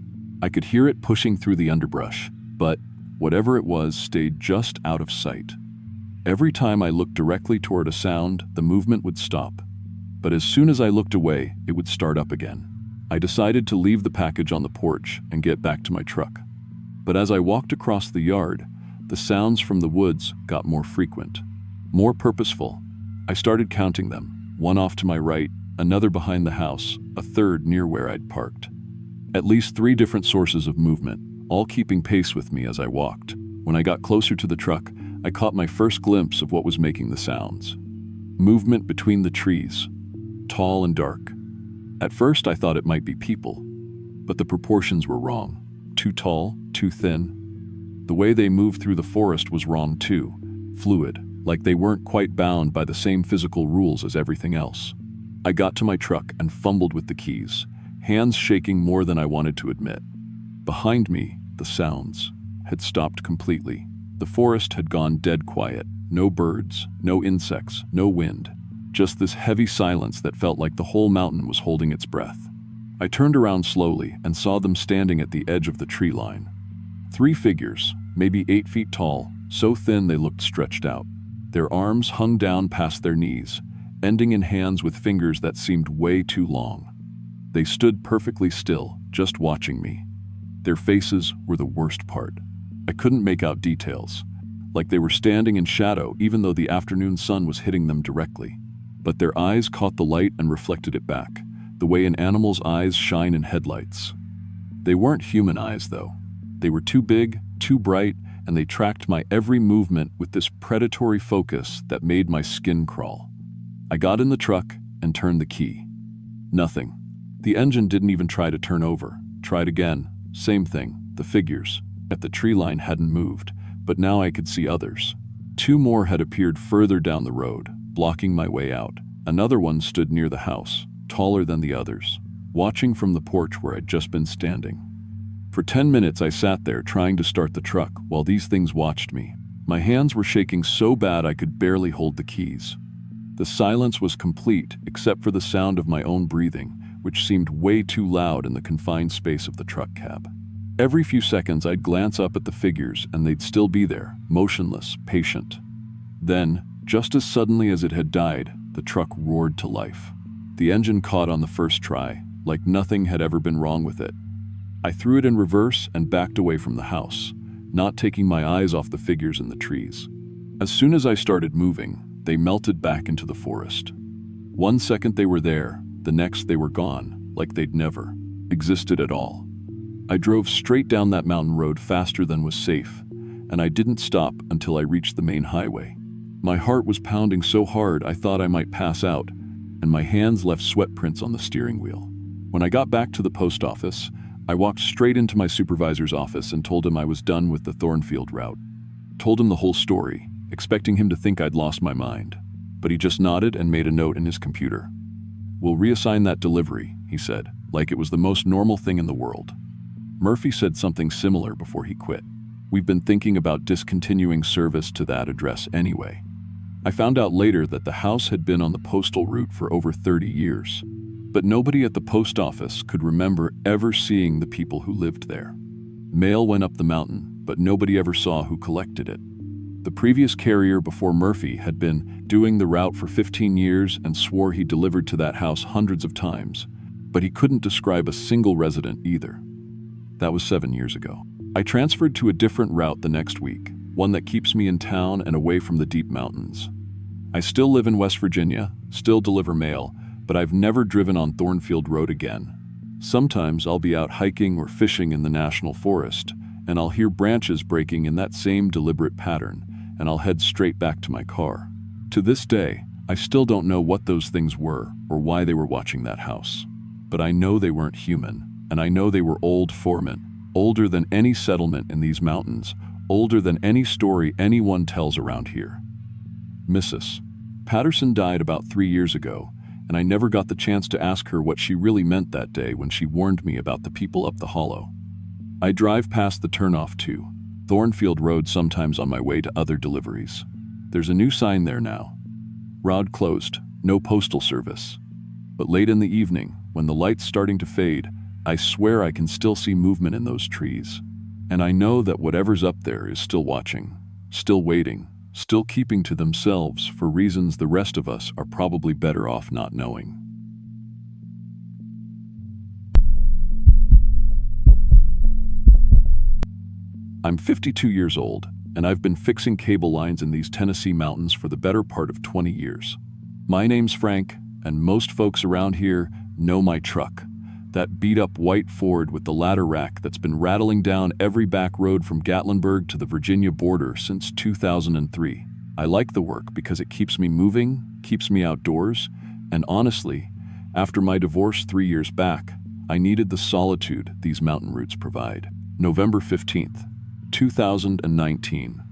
I could hear it pushing through the underbrush, but whatever it was stayed just out of sight. Every time I looked directly toward a sound, the movement would stop. But as soon as I looked away, it would start up again. I decided to leave the package on the porch and get back to my truck. But as I walked across the yard, the sounds from the woods got more frequent, more purposeful. I started counting them, one off to my right, another behind the house, a third near where I'd parked. At least 3 different sources of movement, all keeping pace with me as I walked. When I got closer to the truck, I caught my first glimpse of what was making the sounds. Movement between the trees, tall and dark. At first I thought it might be people, but the proportions were wrong. Too tall, too thin. The way they moved through the forest was wrong too, fluid, like they weren't quite bound by the same physical rules as everything else. I got to my truck and fumbled with the keys, hands shaking more than I wanted to admit. Behind me, the sounds had stopped completely. The forest had gone dead quiet. No birds, no insects, no wind. Just this heavy silence that felt like the whole mountain was holding its breath. I turned around slowly and saw them standing at the edge of the tree line. 3 figures, maybe 8 feet tall, so thin they looked stretched out. Their arms hung down past their knees, ending in hands with fingers that seemed way too long. They stood perfectly still, just watching me. Their faces were the worst part. I couldn't make out details, like they were standing in shadow even though the afternoon sun was hitting them directly. But their eyes caught the light and reflected it back, the way an animal's eyes shine in headlights. They weren't human eyes, though. They were too big, too bright, and they tracked my every movement with this predatory focus that made my skin crawl. I got in the truck and turned the key. Nothing. The engine didn't even try to turn over. Tried again. Same thing. The figures at the tree line hadn't moved, but now I could see others. 2 more had appeared further down the road, blocking my way out. Another one stood near the house, taller than the others, watching from the porch where I'd just been standing. For 10 minutes I sat there trying to start the truck while these things watched me. My hands were shaking so bad I could barely hold the keys. The silence was complete except for the sound of my own breathing, which seemed way too loud in the confined space of the truck cab. Every few seconds I'd glance up at the figures and they'd still be there, motionless, patient. Then, just as suddenly as it had died, the truck roared to life. The engine caught on the first try, like nothing had ever been wrong with it. I threw it in reverse and backed away from the house, not taking my eyes off the figures in the trees. As soon as I started moving, they melted back into the forest. 1 second they were there, the next they were gone, like they'd never existed at all. I drove straight down that mountain road faster than was safe, and I didn't stop until I reached the main highway. My heart was pounding so hard I thought I might pass out, and my hands left sweat prints on the steering wheel. When I got back to the post office, I walked straight into my supervisor's office and told him I was done with the Thornfield route. Told him the whole story, expecting him to think I'd lost my mind. But he just nodded and made a note in his computer. "We'll reassign that delivery," he said, like it was the most normal thing in the world. Murphy said something similar before he quit. We've been thinking about discontinuing service to that address anyway. I found out later that the house had been on the postal route for over 30 years, but nobody at the post office could remember ever seeing the people who lived there. Mail went up the mountain, but nobody ever saw who collected it. The previous carrier before Murphy had been doing the route for 15 years and swore he delivered to that house hundreds of times, but he couldn't describe a single resident either. That was 7 years ago. I transferred to a different route the next week, one that keeps me in town and away from the deep mountains. I still live in West Virginia, still deliver mail, but I've never driven on Thornfield Road again. Sometimes I'll be out hiking or fishing in the national forest, and I'll hear branches breaking in that same deliberate pattern, and I'll head straight back to my car. To this day, I still don't know what those things were or why they were watching that house. But I know they weren't human, and I know they were old foremen, older than any settlement in these mountains, older than any story anyone tells around here. Mrs. Patterson died about 3 years ago, and I never got the chance to ask her what she really meant that day when she warned me about the people up the hollow. I drive past the turnoff to Thornfield Road sometimes on my way to other deliveries. There's a new sign there now. Road closed, no postal service. But late in the evening, when the light's starting to fade, I swear I can still see movement in those trees. And I know that whatever's up there is still watching, still waiting, still keeping to themselves for reasons the rest of us are probably better off not knowing. I'm 52 years old, and I've been fixing cable lines in these Tennessee mountains for the better part of 20 years. My name's Frank, and most folks around here know my truck, that beat-up white Ford with the ladder rack that's been rattling down every back road from Gatlinburg to the Virginia border since 2003. I like the work because it keeps me moving, keeps me outdoors, and honestly, after my divorce 3 years back, I needed the solitude these mountain routes provide. November 15th, 2019.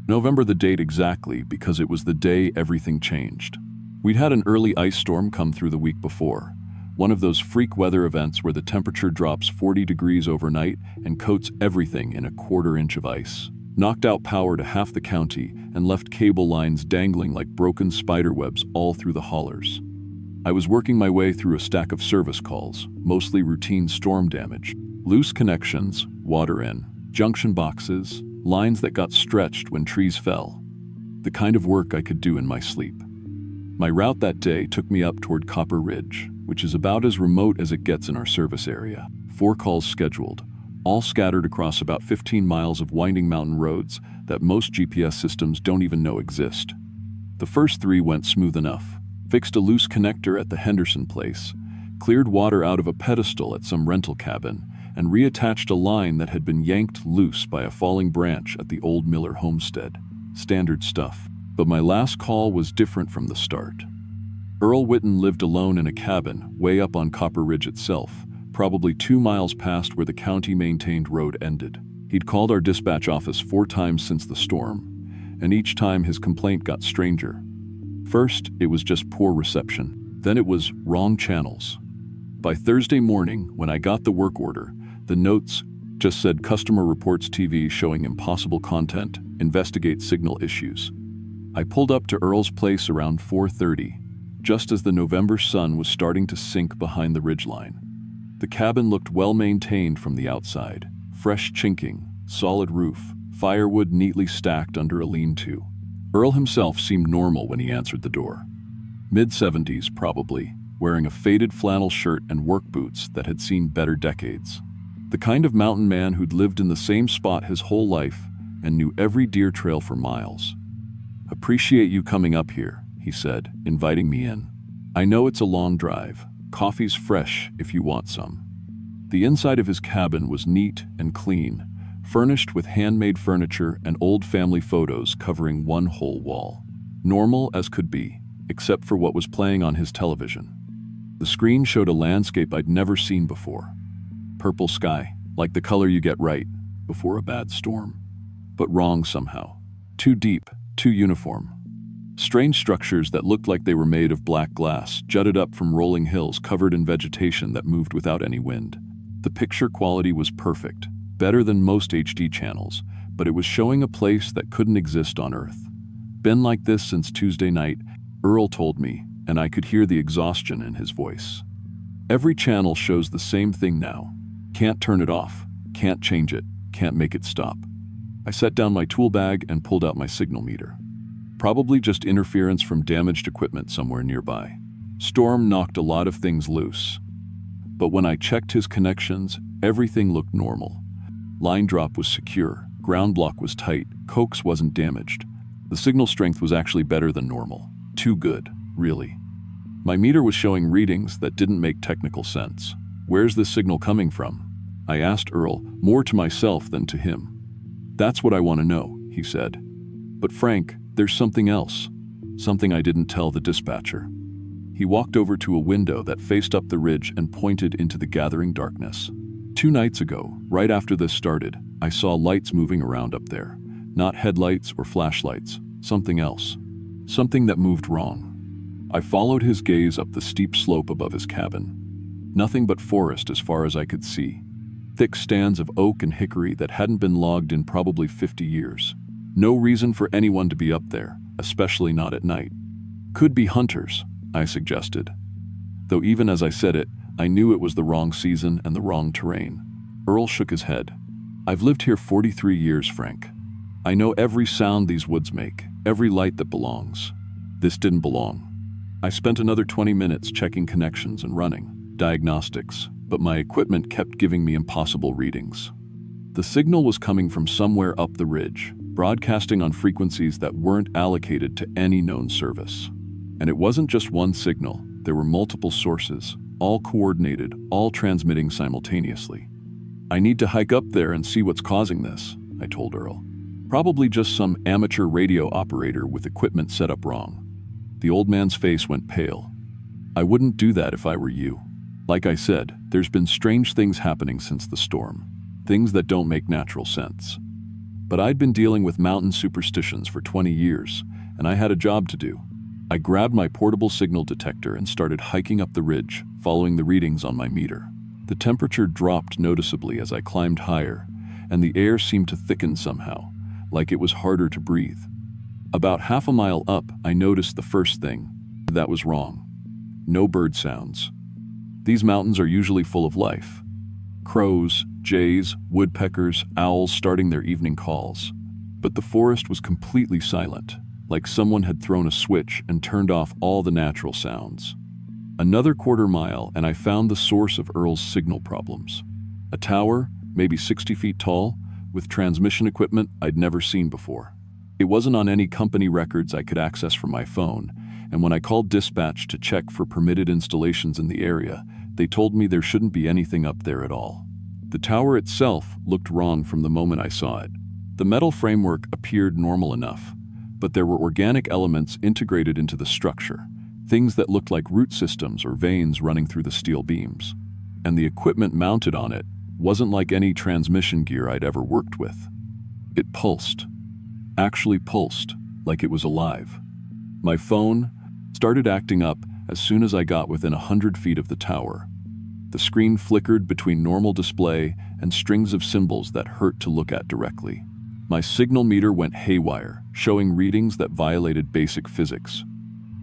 November the date exactly because it was the day everything changed. We'd had an early ice storm come through the week before, one of those freak weather events where the temperature drops 40 degrees overnight and coats everything in a quarter-inch of ice. Knocked out power to half the county and left cable lines dangling like broken spider webs all through the hollers. I was working my way through a stack of service calls, mostly routine storm damage, loose connections, water in, junction boxes, lines that got stretched when trees fell. The kind of work I could do in my sleep. My route that day took me up toward Copper Ridge, which is about as remote as it gets in our service area. 4 calls scheduled, all scattered across about 15 miles of winding mountain roads that most GPS systems don't even know exist. The first 3 went smooth enough. Fixed a loose connector at the Henderson place, cleared water out of a pedestal at some rental cabin, and reattached a line that had been yanked loose by a falling branch at the old Miller homestead. Standard stuff. But my last call was different from the start. Earl Witten lived alone in a cabin way up on Copper Ridge itself, probably 2 miles past where the county-maintained road ended. He'd called our dispatch office 4 times since the storm, and each time his complaint got stranger. First, it was just poor reception. Then it was wrong channels. By Thursday morning, when I got the work order, the notes just said customer reports TV showing impossible content, investigate signal issues. I pulled up to Earl's place around 4:30, just as the November sun was starting to sink behind the ridgeline. The cabin looked well-maintained from the outside, fresh chinking, solid roof, firewood neatly stacked under a lean-to. Earl himself seemed normal when he answered the door. Mid-70s, probably, wearing a faded flannel shirt and work boots that had seen better decades. The kind of mountain man who'd lived in the same spot his whole life and knew every deer trail for miles. "Appreciate you coming up here," he said, inviting me in. "I know it's a long drive. Coffee's fresh if you want some." The inside of his cabin was neat and clean, furnished with handmade furniture and old family photos covering one whole wall. Normal as could be, except for what was playing on his television. The screen showed a landscape I'd never seen before. Purple sky, like the color you get right before a bad storm. But wrong somehow. Too deep, too uniform. Strange structures that looked like they were made of black glass jutted up from rolling hills covered in vegetation that moved without any wind. The picture quality was perfect, better than most HD channels, but it was showing a place that couldn't exist on Earth. Been like this since Tuesday night, Earl told me, and I could hear the exhaustion in his voice. Every channel shows the same thing now. Can't turn it off, can't change it, can't make it stop. I set down my tool bag and pulled out my signal meter. Probably just interference from damaged equipment somewhere nearby. Storm knocked a lot of things loose. But when I checked his connections, everything looked normal. Line drop was secure, ground block was tight, coax wasn't damaged. The signal strength was actually better than normal. Too good, really. My meter was showing readings that didn't make technical sense. Where's this signal coming from? I asked Earl, more to myself than to him. That's what I want to know, he said. But Frank, there's something else. Something I didn't tell the dispatcher. He walked over to a window that faced up the ridge and pointed into the gathering darkness. 2 nights ago, right after this started, I saw lights moving around up there. Not headlights or flashlights, something else. Something that moved wrong. I followed his gaze up the steep slope above his cabin. Nothing but forest as far as I could see. Thick stands of oak and hickory that hadn't been logged in probably 50 years. No reason for anyone to be up there, especially not at night. Could be hunters, I suggested. Though even as I said it, I knew it was the wrong season and the wrong terrain. Earl shook his head. I've lived here 43 years, Frank. I know every sound these woods make, every light that belongs. This didn't belong. I spent another 20 minutes checking connections and running diagnostics, but my equipment kept giving me impossible readings. The signal was coming from somewhere up the ridge, broadcasting on frequencies that weren't allocated to any known service. And it wasn't just one signal, there were multiple sources, all coordinated, all transmitting simultaneously. I need to hike up there and see what's causing this, I told Earl. Probably just some amateur radio operator with equipment set up wrong. The old man's face went pale. I wouldn't do that if I were you. Like I said, there's been strange things happening since the storm. Things that don't make natural sense. But I'd been dealing with mountain superstitions for 20 years, and I had a job to do. I grabbed my portable signal detector and started hiking up the ridge, following the readings on my meter. The temperature dropped noticeably as I climbed higher, and the air seemed to thicken somehow, like it was harder to breathe. About half a mile up, I noticed the first thing that was wrong. No bird sounds. These mountains are usually full of life. Crows, jays, woodpeckers, owls starting their evening calls. But the forest was completely silent, like someone had thrown a switch and turned off all the natural sounds. Another quarter mile and I found the source of Earl's signal problems. A tower, maybe 60 feet tall, with transmission equipment I'd never seen before. It wasn't on any company records I could access from my phone, and when I called dispatch to check for permitted installations in the area, they told me there shouldn't be anything up there at all. The tower itself looked wrong from the moment I saw it. The metal framework appeared normal enough, but there were organic elements integrated into the structure, things that looked like root systems or veins running through the steel beams. And the equipment mounted on it wasn't like any transmission gear I'd ever worked with. It pulsed. Actually pulsed, like it was alive. My phone started acting up as soon as I got within 100 feet of the tower. The screen flickered between normal display and strings of symbols that hurt to look at directly. My signal meter went haywire, showing readings that violated basic physics.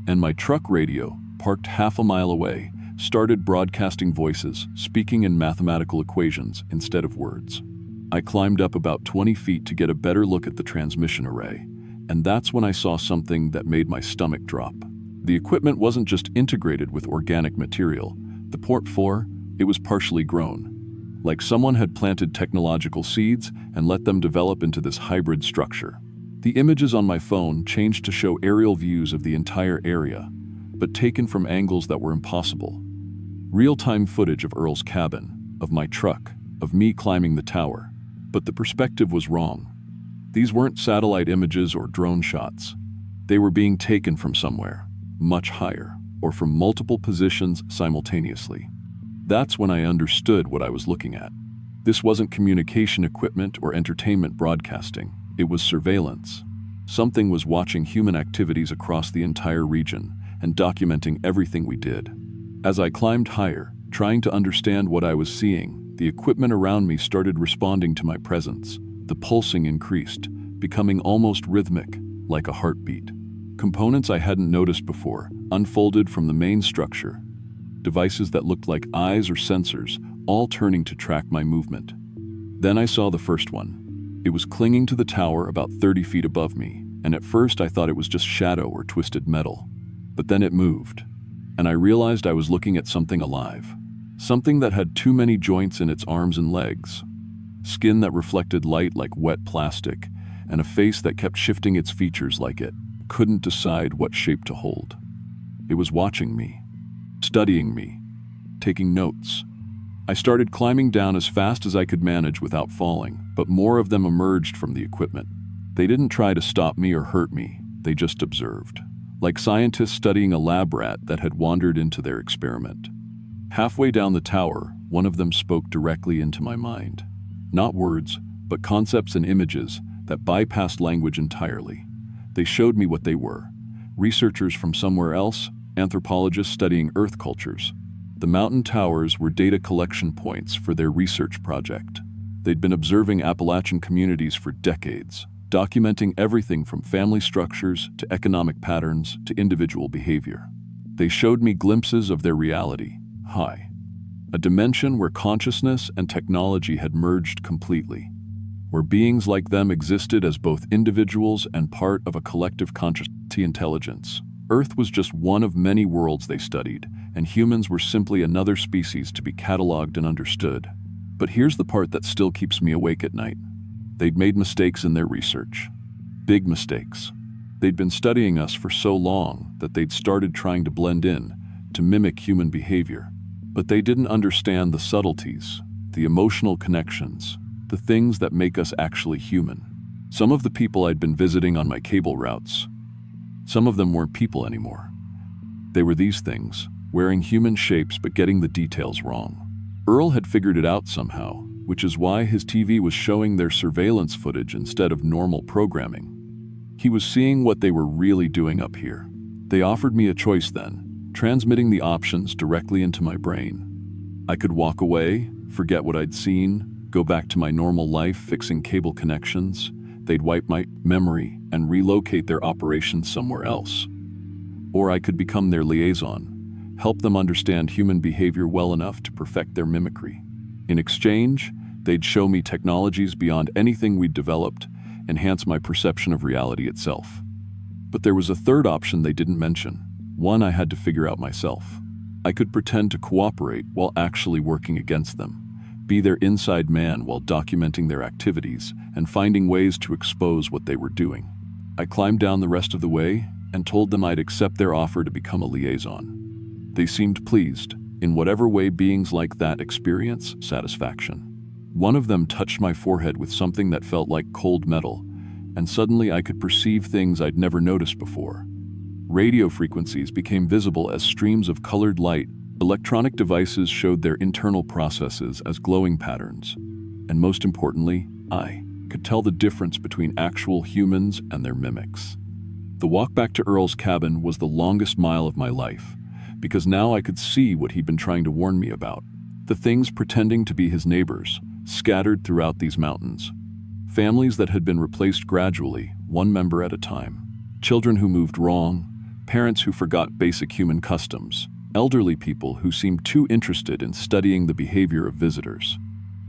And my truck radio, parked half a mile away, started broadcasting voices, speaking in mathematical equations instead of words. I climbed up about 20 feet to get a better look at the transmission array, and that's when I saw something that made my stomach drop. The equipment wasn't just integrated with organic material. The port 4, it was partially grown. Like someone had planted technological seeds and let them develop into this hybrid structure. The images on my phone changed to show aerial views of the entire area, but taken from angles that were impossible. Real-time footage of Earl's cabin, of my truck, of me climbing the tower. But the perspective was wrong. These weren't satellite images or drone shots. They were being taken from somewhere, much higher, or from multiple positions simultaneously. That's when I understood what I was looking at. This wasn't communication equipment or entertainment broadcasting. It was surveillance. Something was watching human activities across the entire region and documenting everything we did. As I climbed higher, trying to understand what I was seeing, the equipment around me started responding to my presence. The pulsing increased, becoming almost rhythmic, like a heartbeat. Components I hadn't noticed before unfolded from the main structure. Devices that looked like eyes or sensors, all turning to track my movement. Then I saw the first one. It was clinging to the tower about 30 feet above me, and at first I thought it was just shadow or twisted metal. But then it moved, and I realized I was looking at something alive. Something that had too many joints in its arms and legs. Skin that reflected light like wet plastic, and a face that kept shifting its features like it couldn't decide what shape to hold. It was watching me, studying me, taking notes. I started climbing down as fast as I could manage without falling, but more of them emerged from the equipment. They didn't try to stop me or hurt me, they just observed. Like scientists studying a lab rat that had wandered into their experiment. Halfway down the tower, one of them spoke directly into my mind. Not words, but concepts and images that bypassed language entirely. They showed me what they were. Researchers from somewhere else, anthropologists studying Earth cultures. The mountain towers were data collection points for their research project. They'd been observing Appalachian communities for decades, documenting everything from family structures to economic patterns to individual behavior. They showed me glimpses of their reality, high. A dimension where consciousness and technology had merged completely, where beings like them existed as both individuals and part of a collective conscious intelligence. Earth was just one of many worlds they studied, and humans were simply another species to be cataloged and understood. But here's the part that still keeps me awake at night. They'd made mistakes in their research. Big mistakes. They'd been studying us for so long that they'd started trying to blend in, to mimic human behavior. But they didn't understand the subtleties, the emotional connections, the things that make us actually human. Some of the people I'd been visiting on my cable routes, some of them weren't people anymore. They were these things, wearing human shapes but getting the details wrong. Earl had figured it out somehow, which is why his TV was showing their surveillance footage instead of normal programming. He was seeing what they were really doing up here. They offered me a choice then, transmitting the options directly into my brain. I could walk away, forget what I'd seen, go back to my normal life fixing cable connections. They'd wipe my memory and relocate their operations somewhere else. Or I could become their liaison, help them understand human behavior well enough to perfect their mimicry. In exchange, they'd show me technologies beyond anything we'd developed, enhance my perception of reality itself. But there was a third option they didn't mention, one I had to figure out myself. I could pretend to cooperate while actually working against them, be their inside man while documenting their activities and finding ways to expose what they were doing. I climbed down the rest of the way and told them I'd accept their offer to become a liaison. They seemed pleased, in whatever way beings like that experience satisfaction. One of them touched my forehead with something that felt like cold metal, and suddenly I could perceive things I'd never noticed before. Radio frequencies became visible as streams of colored light. Electronic devices showed their internal processes as glowing patterns. And most importantly, I could tell the difference between actual humans and their mimics. The walk back to Earl's cabin was the longest mile of my life, because now I could see what he'd been trying to warn me about. The things pretending to be his neighbors, scattered throughout these mountains. Families that had been replaced gradually, one member at a time. Children who moved wrong, parents who forgot basic human customs, elderly people who seemed too interested in studying the behavior of visitors.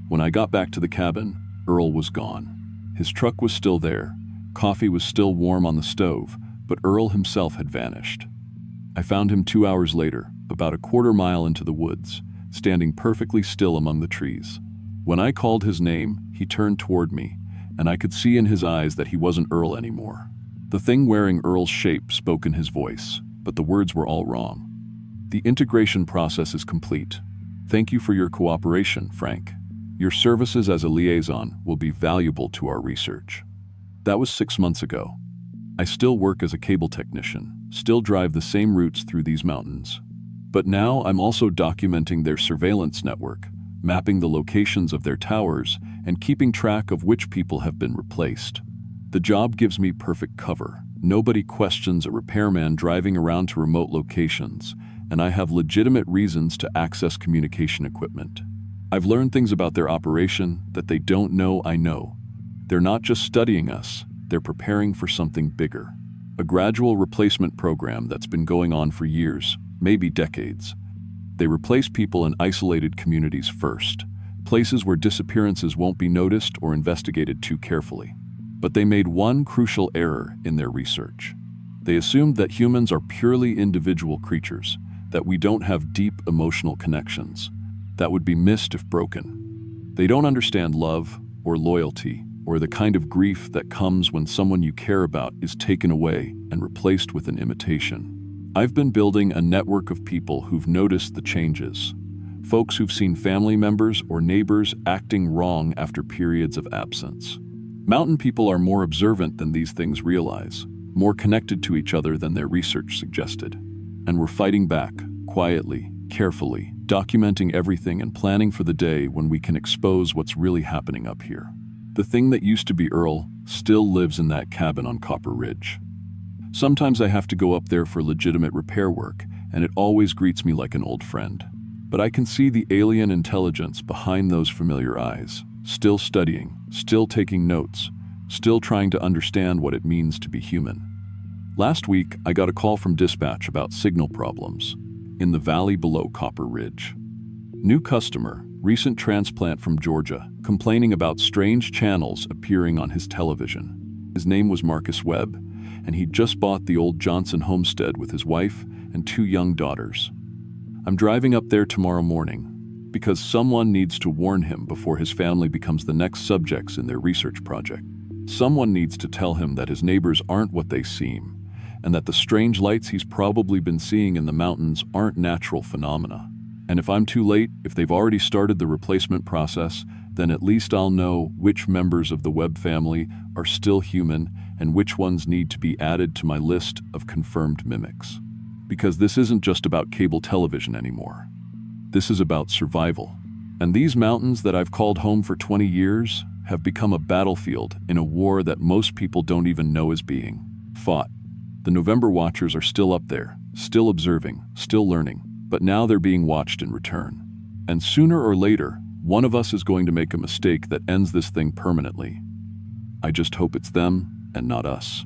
When I got back to the cabin, Earl was gone. His truck was still there, coffee was still warm on the stove, but Earl himself had vanished. I found him 2 hours later, about a quarter mile into the woods, standing perfectly still among the trees. When I called his name, he turned toward me, and I could see in his eyes that he wasn't Earl anymore. The thing wearing Earl's shape spoke in his voice, but the words were all wrong. The integration process is complete. Thank you for your cooperation, Frank. Your services as a liaison will be valuable to our research. That was 6 months ago. I still work as a cable technician, still drive the same routes through these mountains. But now I'm also documenting their surveillance network, mapping the locations of their towers, and keeping track of which people have been replaced. The job gives me perfect cover. Nobody questions a repairman driving around to remote locations, and I have legitimate reasons to access communication equipment. I've learned things about their operation that they don't know I know. They're not just studying us, they're preparing for something bigger. A gradual replacement program that's been going on for years, maybe decades. They replace people in isolated communities first, places where disappearances won't be noticed or investigated too carefully. But they made one crucial error in their research. They assumed that humans are purely individual creatures, that we don't have deep emotional connections. That would be missed if broken. They don't understand love or loyalty or the kind of grief that comes when someone you care about is taken away and replaced with an imitation. I've been building a network of people who've noticed the changes. Folks who've seen family members or neighbors acting wrong after periods of absence. Mountain people are more observant than these things realize, more connected to each other than their research suggested. And we're fighting back, quietly, carefully, documenting everything and planning for the day when we can expose what's really happening up here. The thing that used to be Earl still lives in that cabin on Copper Ridge. Sometimes I have to go up there for legitimate repair work, and it always greets me like an old friend. But I can see the alien intelligence behind those familiar eyes, still studying, still taking notes, still trying to understand what it means to be human. Last week, I got a call from dispatch about signal problems in the valley below Copper Ridge. New customer, recent transplant from Georgia, complaining about strange channels appearing on his television. His name was Marcus Webb, and he'd just bought the old Johnson homestead with his wife and 2 young daughters. I'm driving up there tomorrow morning because someone needs to warn him before his family becomes the next subjects in their research project. Someone needs to tell him that his neighbors aren't what they seem, and that the strange lights he's probably been seeing in the mountains aren't natural phenomena. And if I'm too late, if they've already started the replacement process, then at least I'll know which members of the Webb family are still human and which ones need to be added to my list of confirmed mimics. Because this isn't just about cable television anymore. This is about survival. And these mountains that I've called home for 20 years have become a battlefield in a war that most people don't even know is being fought. The November Watchers are still up there, still observing, still learning, but now they're being watched in return. And sooner or later, one of us is going to make a mistake that ends this thing permanently. I just hope it's them and not us.